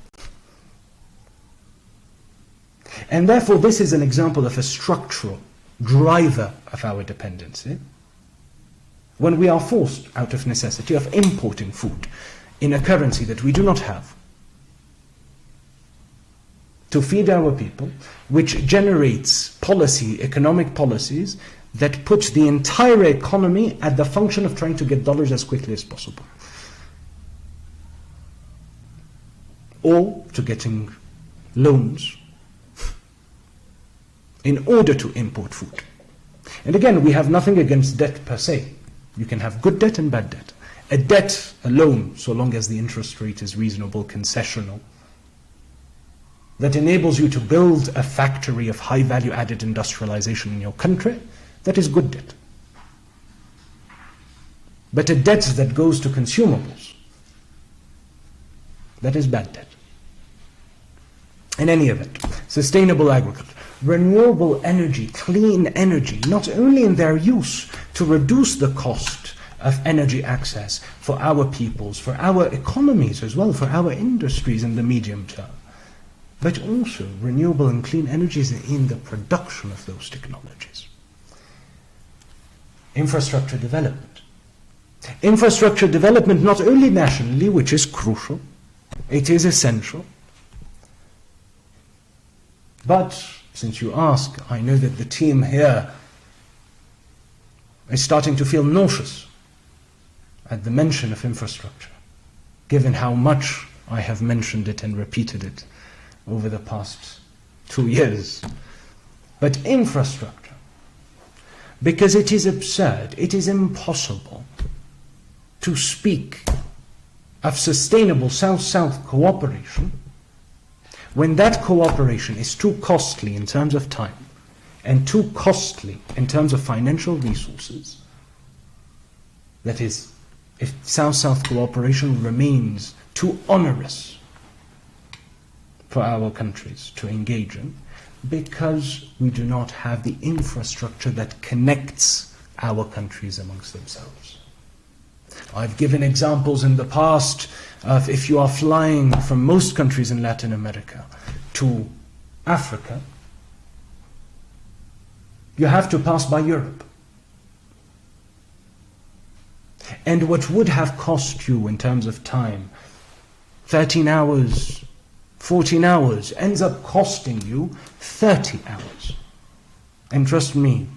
And therefore, this is an example of a structural driver of our dependency. When we are forced, out of necessity, of importing food in a currency that we do not have, to feed our people, which generates policy, economic policies, that put the entire economy at the function of trying to get dollars as quickly as possible. Or to getting loans in order to import food. And again, we have nothing against debt per se. You can have good debt and bad debt. A debt, a loan, so long as the interest rate is reasonable, concessional, that enables you to build a factory of high value added industrialization in your country, that is good debt. But a debt that goes to consumables, that is bad debt. In any event, sustainable agriculture, renewable energy, clean energy, not only in their use to reduce the cost of energy access for our peoples, for our economies as well, for our industries in the medium term, but also renewable and clean energies in the production of those technologies. Infrastructure development. Infrastructure development not only nationally, which is crucial, it is essential, but since you ask, I know that the team here is starting to feel nauseous at the mention of infrastructure, given how much I have mentioned it and repeated it over the past 2 years. But infrastructure, because it is absurd, it is impossible to speak of sustainable South-South cooperation when that cooperation is too costly in terms of time and too costly in terms of financial resources. That is, if South-South cooperation remains too onerous for our countries to engage in, because we do not have the infrastructure that connects our countries amongst themselves. I've given examples in the past of if you are flying from most countries in Latin America to Africa, you have to pass by Europe. And what would have cost you in terms of time, 13 hours, 14 hours, ends up costing you 30 hours. And trust me,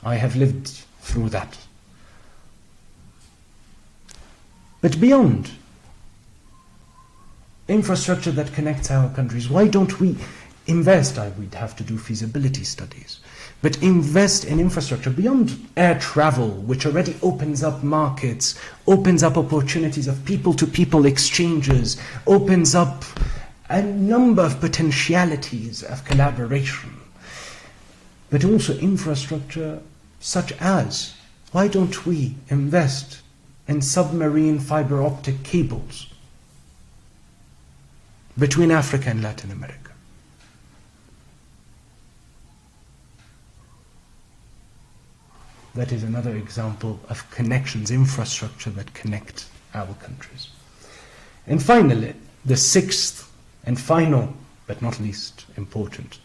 I have lived through that. But beyond infrastructure that connects our countries. Why don't we invest? We'd have to do feasibility studies, but invest in infrastructure beyond air travel, which already opens up markets, opens up opportunities of people-to-people exchanges, opens up a number of potentialities of collaboration. But also infrastructure such as, why don't we invest in submarine fiber optic cables between Africa and Latin America? That is another example of connections, infrastructure that connect our countries. And finally, the sixth and final, but not least important,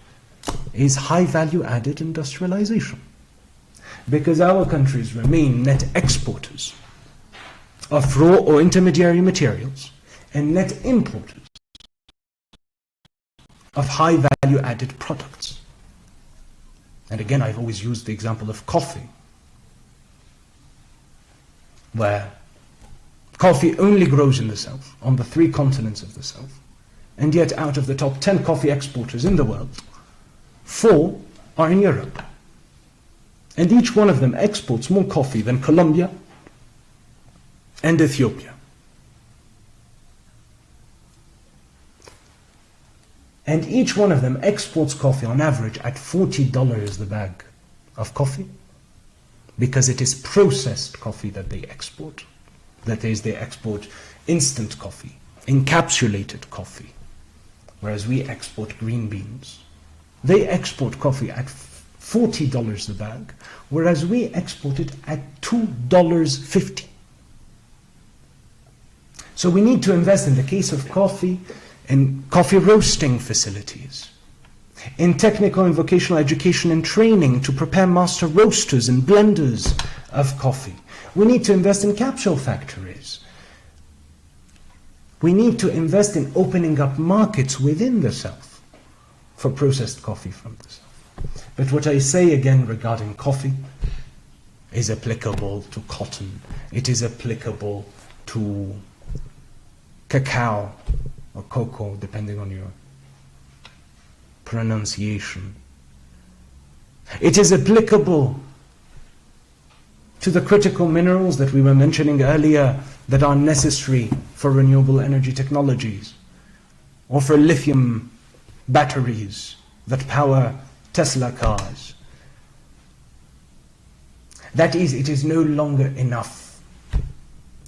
is high value added industrialization. Because our countries remain net exporters of raw or intermediary materials and net importers of high value added products. And again, I've always used the example of coffee, where coffee only grows in the South, on the 3 continents of the South, and yet out of the top 10 coffee exporters in the world, 4 are in Europe. And each one of them exports more coffee than Colombia and Ethiopia. And each one of them exports coffee on average at $40 the bag of coffee, because it is processed coffee that they export. That is, they export instant coffee, encapsulated coffee, whereas we export green beans. They export coffee at $40 the bag, whereas we export it at $2.50. So we need to invest, in the case of coffee, in coffee roasting facilities, in technical and vocational education and training to prepare master roasters and blenders of coffee. We need to invest in capsule factories. We need to invest in opening up markets within the South for processed coffee from the South. But what I say again regarding coffee is applicable to cotton. It is applicable to cacao or cocoa, depending on your pronunciation. It is applicable to the critical minerals that we were mentioning earlier that are necessary for renewable energy technologies, or for lithium batteries that power Tesla cars. That is, it is no longer enough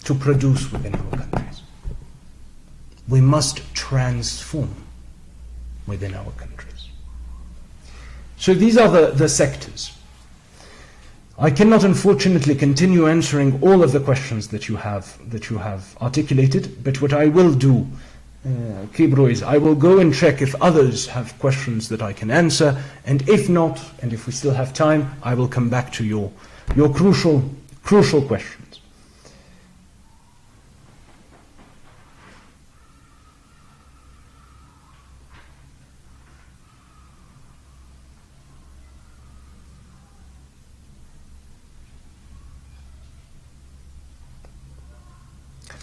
to produce within our countries. We must transform within our countries. So these are the sectors. I cannot unfortunately continue answering all of the questions that you have articulated, but what I will do, Kibro, is I will go and check if others have questions that I can answer, and if not, and if we still have time, I will come back to your crucial questions.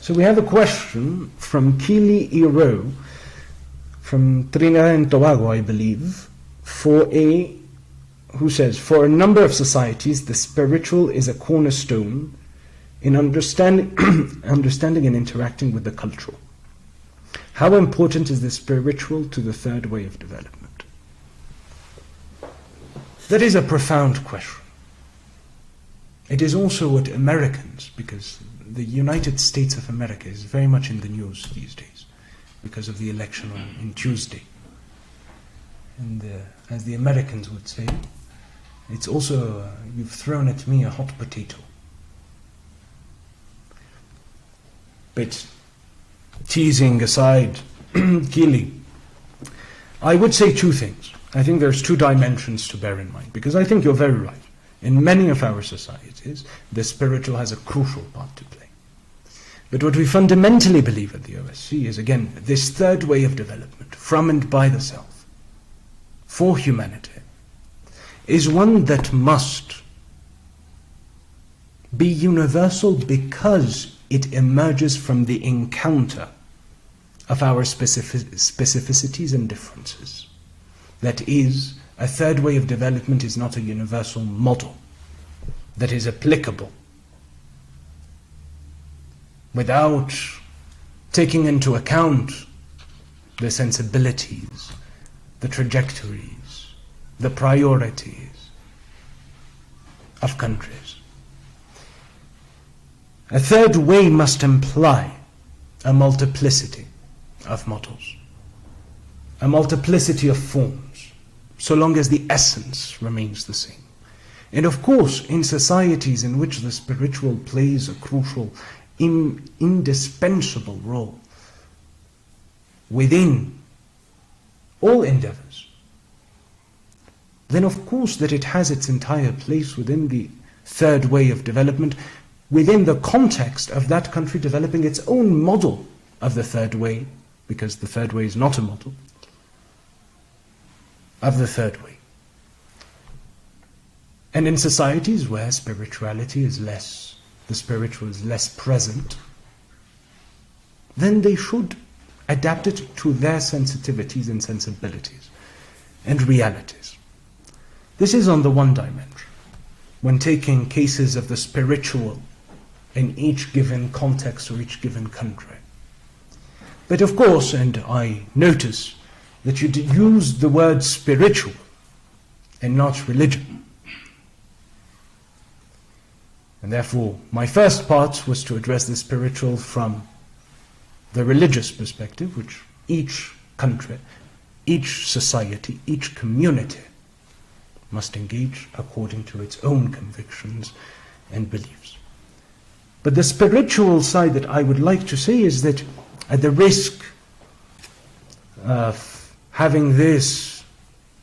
So we have a question from Kili Iro, from Trinidad and Tobago, I believe, who says, for a number of societies, the spiritual is a cornerstone in understanding and interacting with the cultural. How important is the spiritual to the third way of development? That is a profound question. It is also what Americans, because the United States of America is very much in the news these days because of the election on Tuesday. And as the Americans would say, it's also, you've thrown at me a hot potato. But teasing aside, Kili, I would say 2 things. I think there's 2 dimensions to bear in mind, because I think you're very right. In many of our societies, the spiritual has a crucial part to play. But what we fundamentally believe at the OSC is, again, this third way of development, from and by the South, for humanity, is one that must be universal because it emerges from the encounter of our specificities and differences. That is, a third way of development is not a universal model that is applicable without taking into account the sensibilities, the trajectories, the priorities of countries. A third way must imply a multiplicity of models, a multiplicity of forms, so long as the essence remains the same. And of course, in societies in which the spiritual plays a crucial, indispensable role within all endeavors, then of course that it has its entire place within the third way of development, within the context of that country developing its own model of the third way, because the third way is not a model of the third way. And in societies where spirituality is less, the spiritual is less present, then they should adapt it to their sensitivities and sensibilities and realities. This is on the one dimension, when taking cases of the spiritual in each given context or each given country. But of course, and I notice that you use the word spiritual and not religion. And therefore, my first part was to address the spiritual from the religious perspective, which each country, each society, each community must engage according to its own convictions and beliefs. But the spiritual side that I would like to say is that at the risk of having this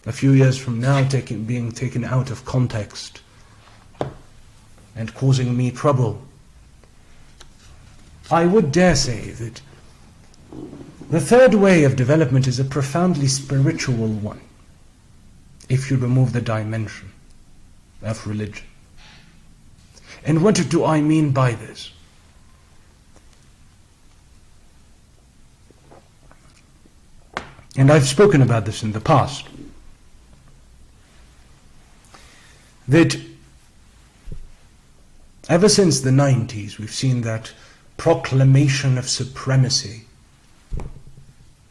a few years from now being taken out of context and causing me trouble, I would dare say that the third way of development is a profoundly spiritual one, if you remove the dimension of religion. And what do I mean by this? And I've spoken about this in the past, that ever since the 90s, we've seen that proclamation of supremacy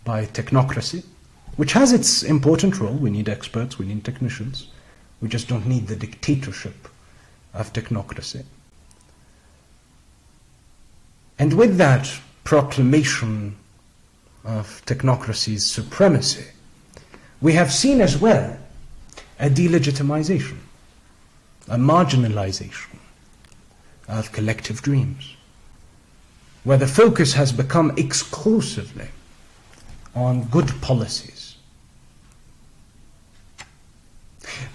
by technocracy, which has its important role. We need experts, we need technicians. We just don't need the dictatorship of technocracy. And with that proclamation of technocracy's supremacy, we have seen as well a delegitimization, a marginalization of collective dreams, where the focus has become exclusively on good policies.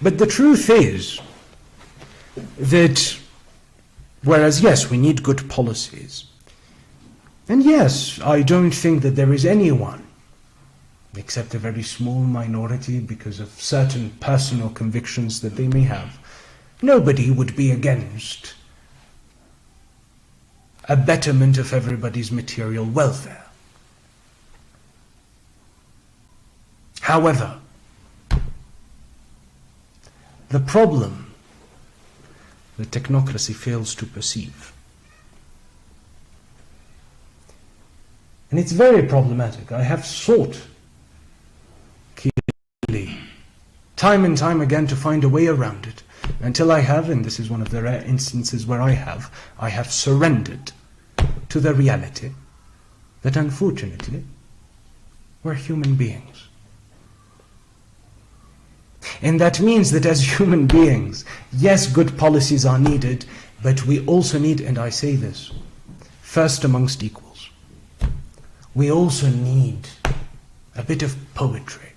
But the truth is that whereas yes, we need good policies, and yes, I don't think that there is anyone, except a very small minority because of certain personal convictions that they may have, nobody would be against a betterment of everybody's material welfare. However, the problem that technocracy fails to perceive, and it's very problematic. I have sought keenly, time and time again, to find a way around it, until I have, and this is one of the rare instances where I have surrendered to the reality that unfortunately we're human beings. And that means that as human beings, yes, good policies are needed, but we also need, and I say this, first amongst equals, we also need a bit of poetry,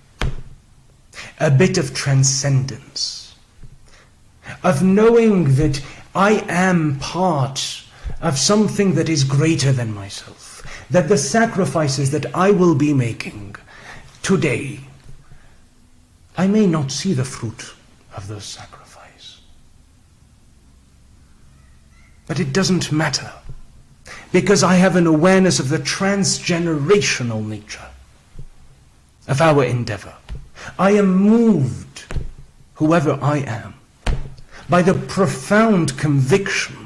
a bit of transcendence, of knowing that I am part of something that is greater than myself, that the sacrifices that I will be making today, I may not see the fruit of those sacrifices. But it doesn't matter, because I have an awareness of the transgenerational nature of our endeavor. I am moved, whoever I am, by the profound conviction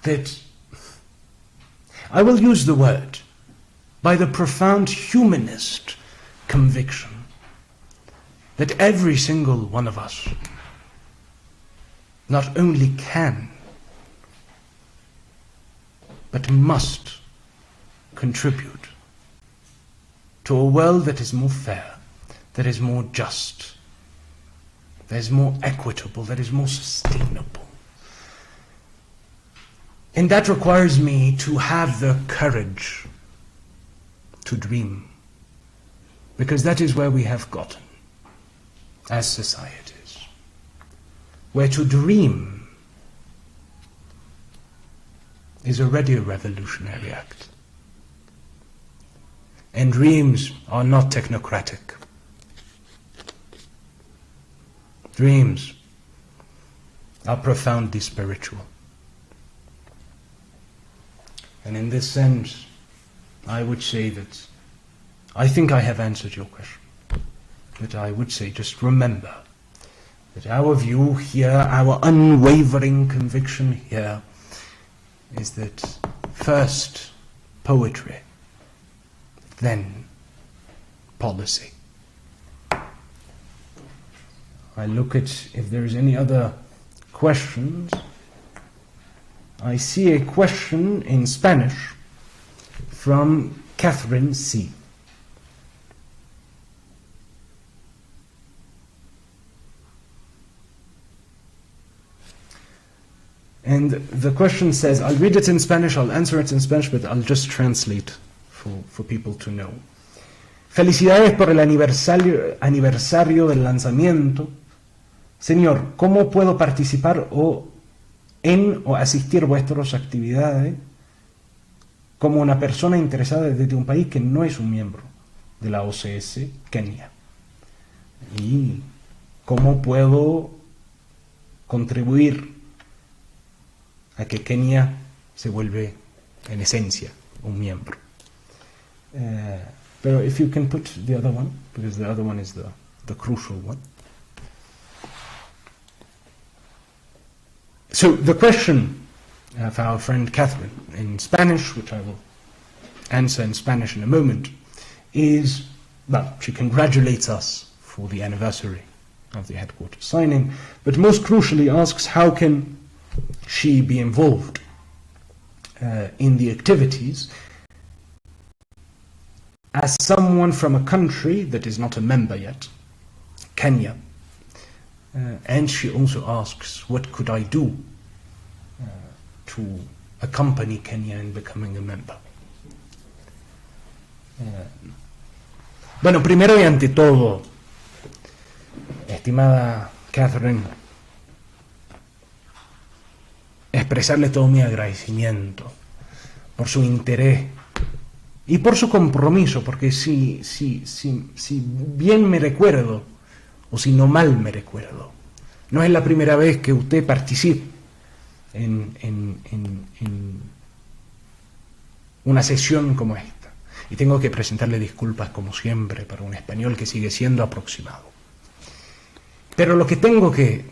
that, I will use the word, by the profound humanist conviction that every single one of us not only can, but must contribute to a world that is more fair, that is more just, that is more equitable, that is more sustainable. And that requires me to have the courage to dream, because that is where we have gotten as societies, where to dream is already a revolutionary act. And dreams are not technocratic. Dreams are profoundly spiritual. And in this sense, I would say that I think I have answered your question. But I would say, just remember that our view here, our unwavering conviction here, is that first poetry, then policy. I look at if there is any other questions. I see a question in Spanish from Catherine C. And the question says, I'll read it in Spanish, I'll answer it in Spanish, but I'll just translate for people to know. Felicidades por el aniversario del lanzamiento. Señor, ¿cómo puedo participar en o asistir a vuestras actividades como una persona interesada desde un país que no es un miembro de la OCS, Kenia? ¿Y cómo puedo contribuir a que Kenia se vuelve en esencia un miembro? Pero if you can put the other one, because the other one is the crucial one. So the question of our friend Catherine in Spanish, which I will answer in Spanish in a moment, is, well, she congratulates us for the anniversary of the headquarters signing, but most crucially asks how can she be involved in the activities as someone from a country that is not a member yet, Kenya. And she also asks, what could I do to accompany Kenya in becoming a member? Bueno, primero y ante todo, estimada Catherine, expresarle todo mi agradecimiento por su interés y por su compromiso, porque si bien me recuerdo, o si no mal me recuerdo, no es la primera vez que usted participa en una sesión como esta. Y tengo que presentarle disculpas, como siempre, para un español que sigue siendo aproximado. Pero lo que tengo que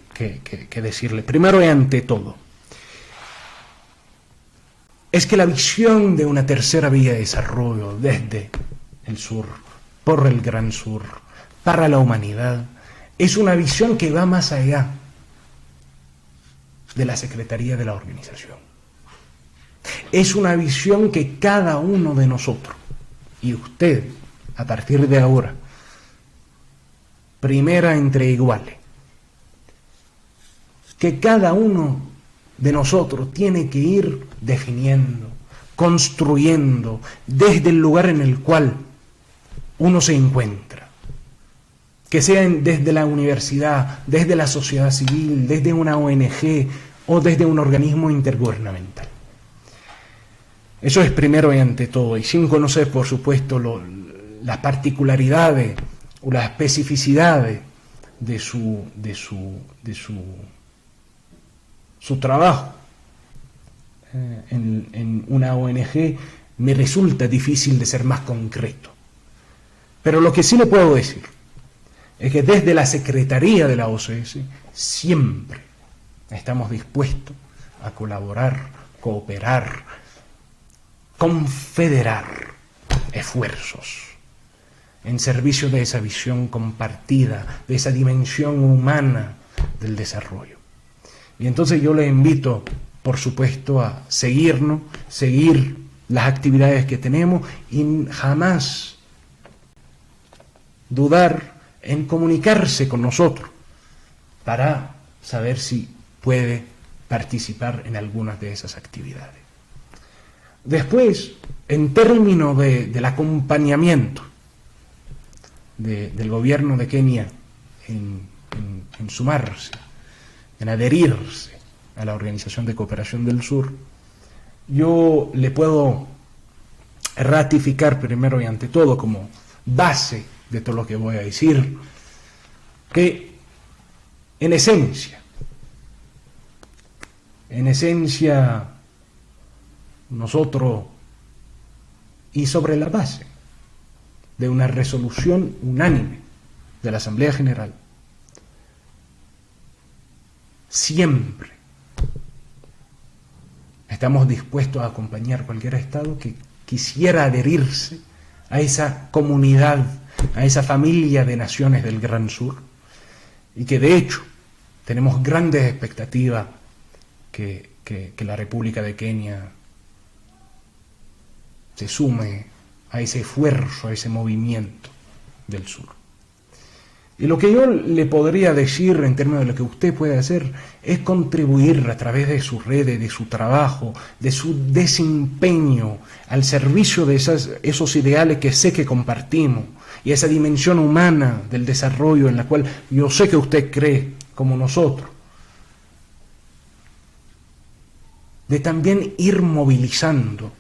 decirle, primero y ante todo, es que la visión de una tercera vía de desarrollo desde el sur, por el Gran Sur, para la humanidad, es una visión que va más allá de la Secretaría de la Organización. Es una visión que cada uno de nosotros, y usted, a partir de ahora, primera entre iguales, que cada uno de nosotros tiene que ir definiendo, construyendo desde el lugar en el cual uno se encuentra, que sea desde la universidad, desde la sociedad civil, desde una ONG o desde un organismo intergubernamental. Eso es primero y ante todo, y sin conocer, por supuesto, las particularidades o las especificidades de su trabajo en una ONG, me resulta difícil de ser más concreto. Pero lo que sí le puedo decir es que desde la Secretaría de la OCS siempre estamos dispuestos a colaborar, cooperar, confederar esfuerzos en servicio de esa visión compartida, de esa dimensión humana del desarrollo. Y entonces yo le invito, por supuesto, a seguirnos, seguir las actividades que tenemos y jamás dudar en comunicarse con nosotros para saber si puede participar en algunas de esas actividades. Después, en términos del acompañamiento del gobierno de Kenia en sumarse, en adherirse a la Organización de Cooperación del Sur, yo le puedo ratificar primero y ante todo, como base de todo lo que voy a decir, que en esencia nosotros, y sobre la base de una resolución unánime de la Asamblea General, siempre estamos dispuestos a acompañar cualquier Estado que quisiera adherirse a esa comunidad, a esa familia de naciones del Gran Sur, y que de hecho tenemos grandes expectativas que la República de Kenia se sume a ese esfuerzo, a ese movimiento del sur. Y lo que yo le podría decir en términos de lo que usted puede hacer es contribuir a través de sus redes, de su trabajo, de su desempeño al servicio de esos ideales que sé que compartimos y esa dimensión humana del desarrollo en la cual yo sé que usted cree como nosotros, de también ir movilizando,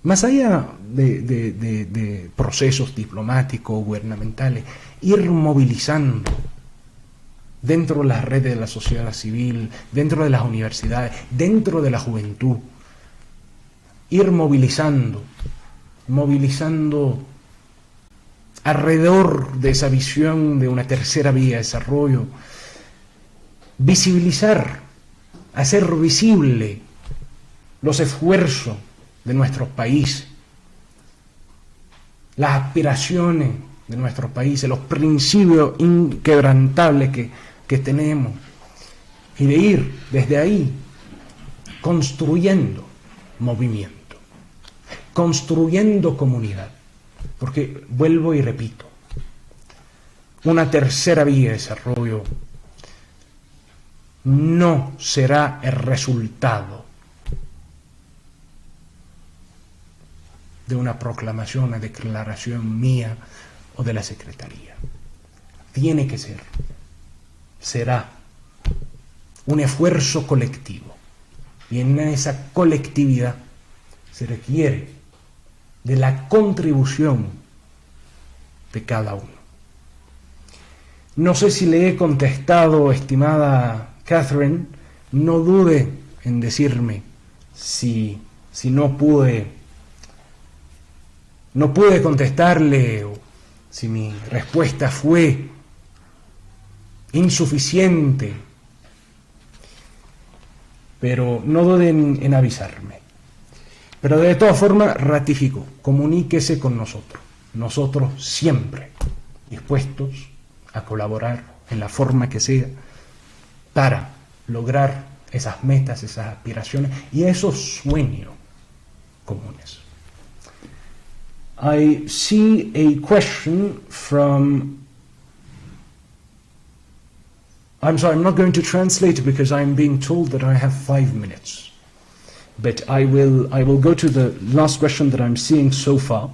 más allá de procesos diplomáticos, gubernamentales, ir movilizando dentro de las redes de la sociedad civil, dentro de las universidades, dentro de la juventud, ir movilizando alrededor de esa visión de una tercera vía de desarrollo, visibilizar, hacer visible los esfuerzos de nuestros países, las aspiraciones de nuestros países, los principios inquebrantables que tenemos, y de ir desde ahí construyendo movimiento, construyendo comunidad. Porque, vuelvo y repito, una tercera vía de desarrollo no será el resultado de una proclamación, una declaración mía o de la Secretaría. Tiene que ser, será un esfuerzo colectivo. Y en esa colectividad se requiere de la contribución de cada uno. No sé si le he contestado, estimada Catherine, no dude en decirme si no pude contestarle o si mi respuesta fue insuficiente, pero no duden en avisarme. Pero de todas formas, ratifico, comuníquese con nosotros. Nosotros siempre dispuestos a colaborar en la forma que sea para lograr esas metas, esas aspiraciones y esos sueños comunes. I see a question from... I'm sorry, I'm not going to translate because I'm being told that I have 5 minutes. But I will go to the last question that I'm seeing so far.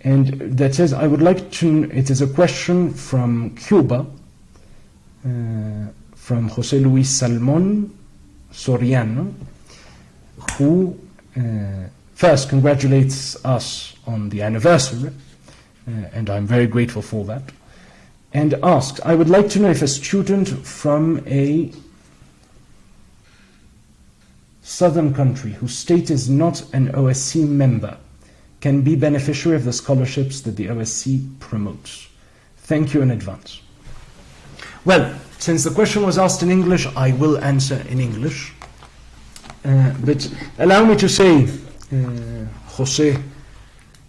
And that says, I would like to... It is a question from Cuba, from José Luis Salmón Soriano, who first congratulates us on the anniversary, and I'm very grateful for that. and asks, I would like to know if a student from a southern country whose state is not an OSCE member can be beneficiary of the scholarships that the OSCE promotes. Thank you in advance. Well, since the question was asked in English, I will answer in English. But allow me to say, Jose,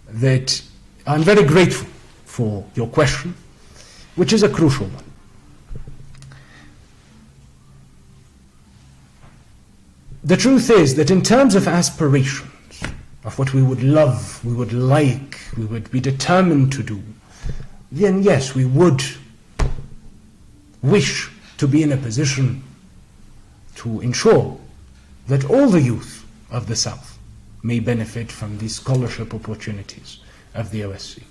that I'm very grateful for your question, which is a crucial one. The truth is that in terms of aspirations, of what we would love, we would like, we would be determined to do, then yes, we would wish to be in a position to ensure that all the youth of the South may benefit from these scholarship opportunities of the OSCE.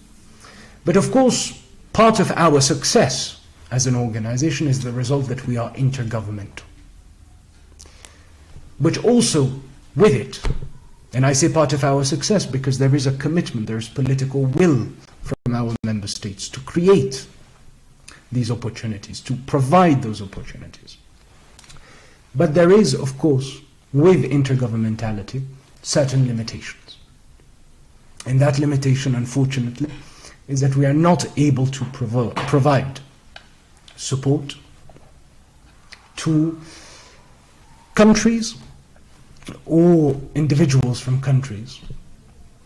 But of course, part of our success as an organization is the result that we are intergovernmental. But also with it, and I say part of our success because there is a commitment, there is political will from our member states to create these opportunities, to provide those opportunities. But there is, of course, with intergovernmentality, certain limitations. And that limitation, unfortunately, is that we are not able to provide support to countries or individuals from countries,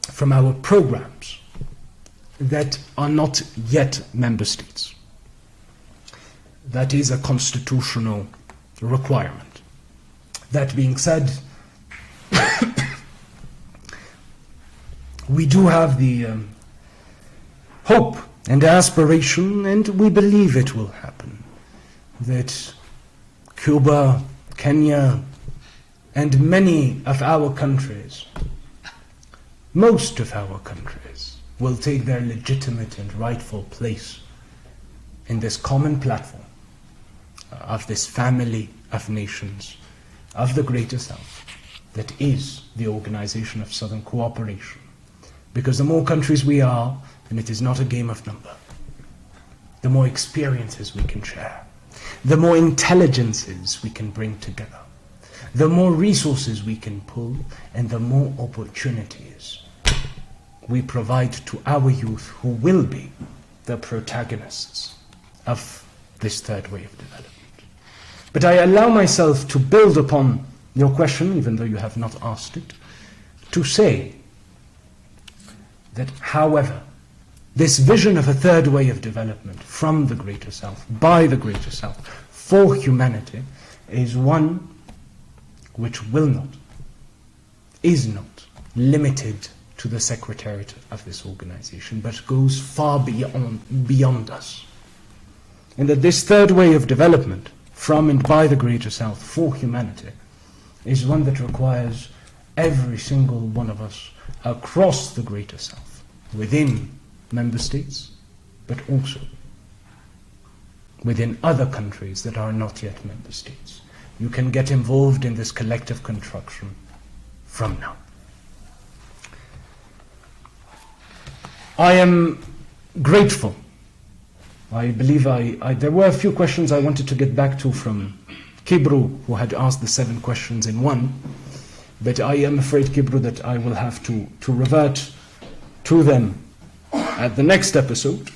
from our programs that are not yet member states. That is a constitutional requirement. That being said, we do have the hope and aspiration, and we believe it will happen, that Cuba, Kenya, and many of our countries, most of our countries, will take their legitimate and rightful place in this common platform of this family of nations of the Greater South that is the Organization of Southern Cooperation. Because the more countries we are, and it is not a game of number, the more experiences we can share, the more intelligences we can bring together, the more resources we can pull, and the more opportunities we provide to our youth who will be the protagonists of this third way of development. But I allow myself to build upon your question, even though you have not asked it, to say that, however, this vision of a third way of development from the Greater South, by the Greater South, for humanity, is one which will not, is not limited to the secretariat of this organization, but goes far beyond us. And that this third way of development from and by the Greater South for humanity is one that requires every single one of us across the Greater South, within member states, but also within other countries that are not yet member states. You can get involved in this collective construction from now. I am grateful. I believe there were a few questions I wanted to get back to from Kibru, who had asked the 7 questions in one, but I am afraid, Kibru, that I will have to revert to them at the next episode.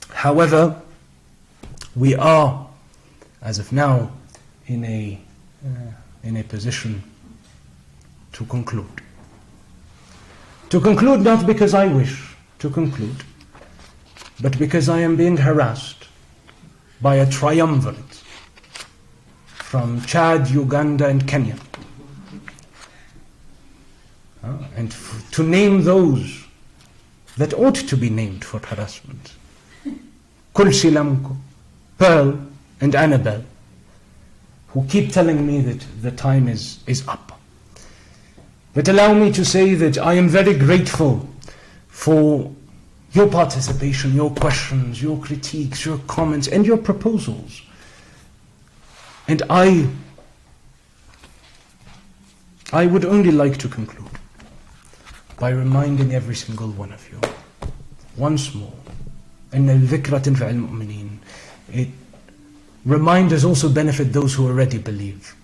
However, we are, as of now, in a position to conclude. To conclude not because I wish to conclude, but because I am being harassed by a triumvirate from Chad, Uganda, and Kenya. And to name those that ought to be named for harassment, Kulsi Lamko, Pearl, and Annabelle, who keep telling me that the time is up. But allow me to say that I am very grateful for your participation, your questions, your critiques, your comments, and your proposals. And I would only like to conclude by reminding every single one of you, once more, إن الذكرى تنفع المؤمنين. Reminders also benefit those who already believe.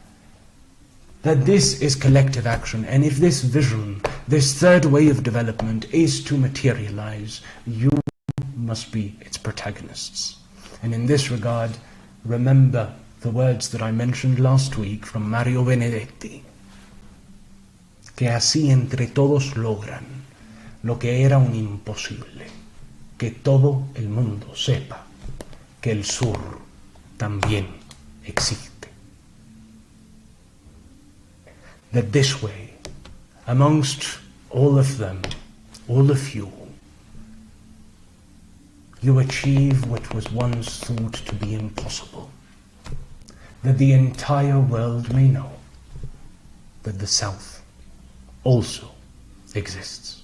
That this is collective action, and if this vision, this third way of development is to materialize, you must be its protagonists. And in this regard, remember the words that I mentioned last week from Mario Benedetti, que así entre todos logran lo que era un imposible, que todo el mundo sepa que el sur también existe. That this way, amongst all of them, all of you, you achieve what was once thought to be impossible. That the entire world may know that the South also exists.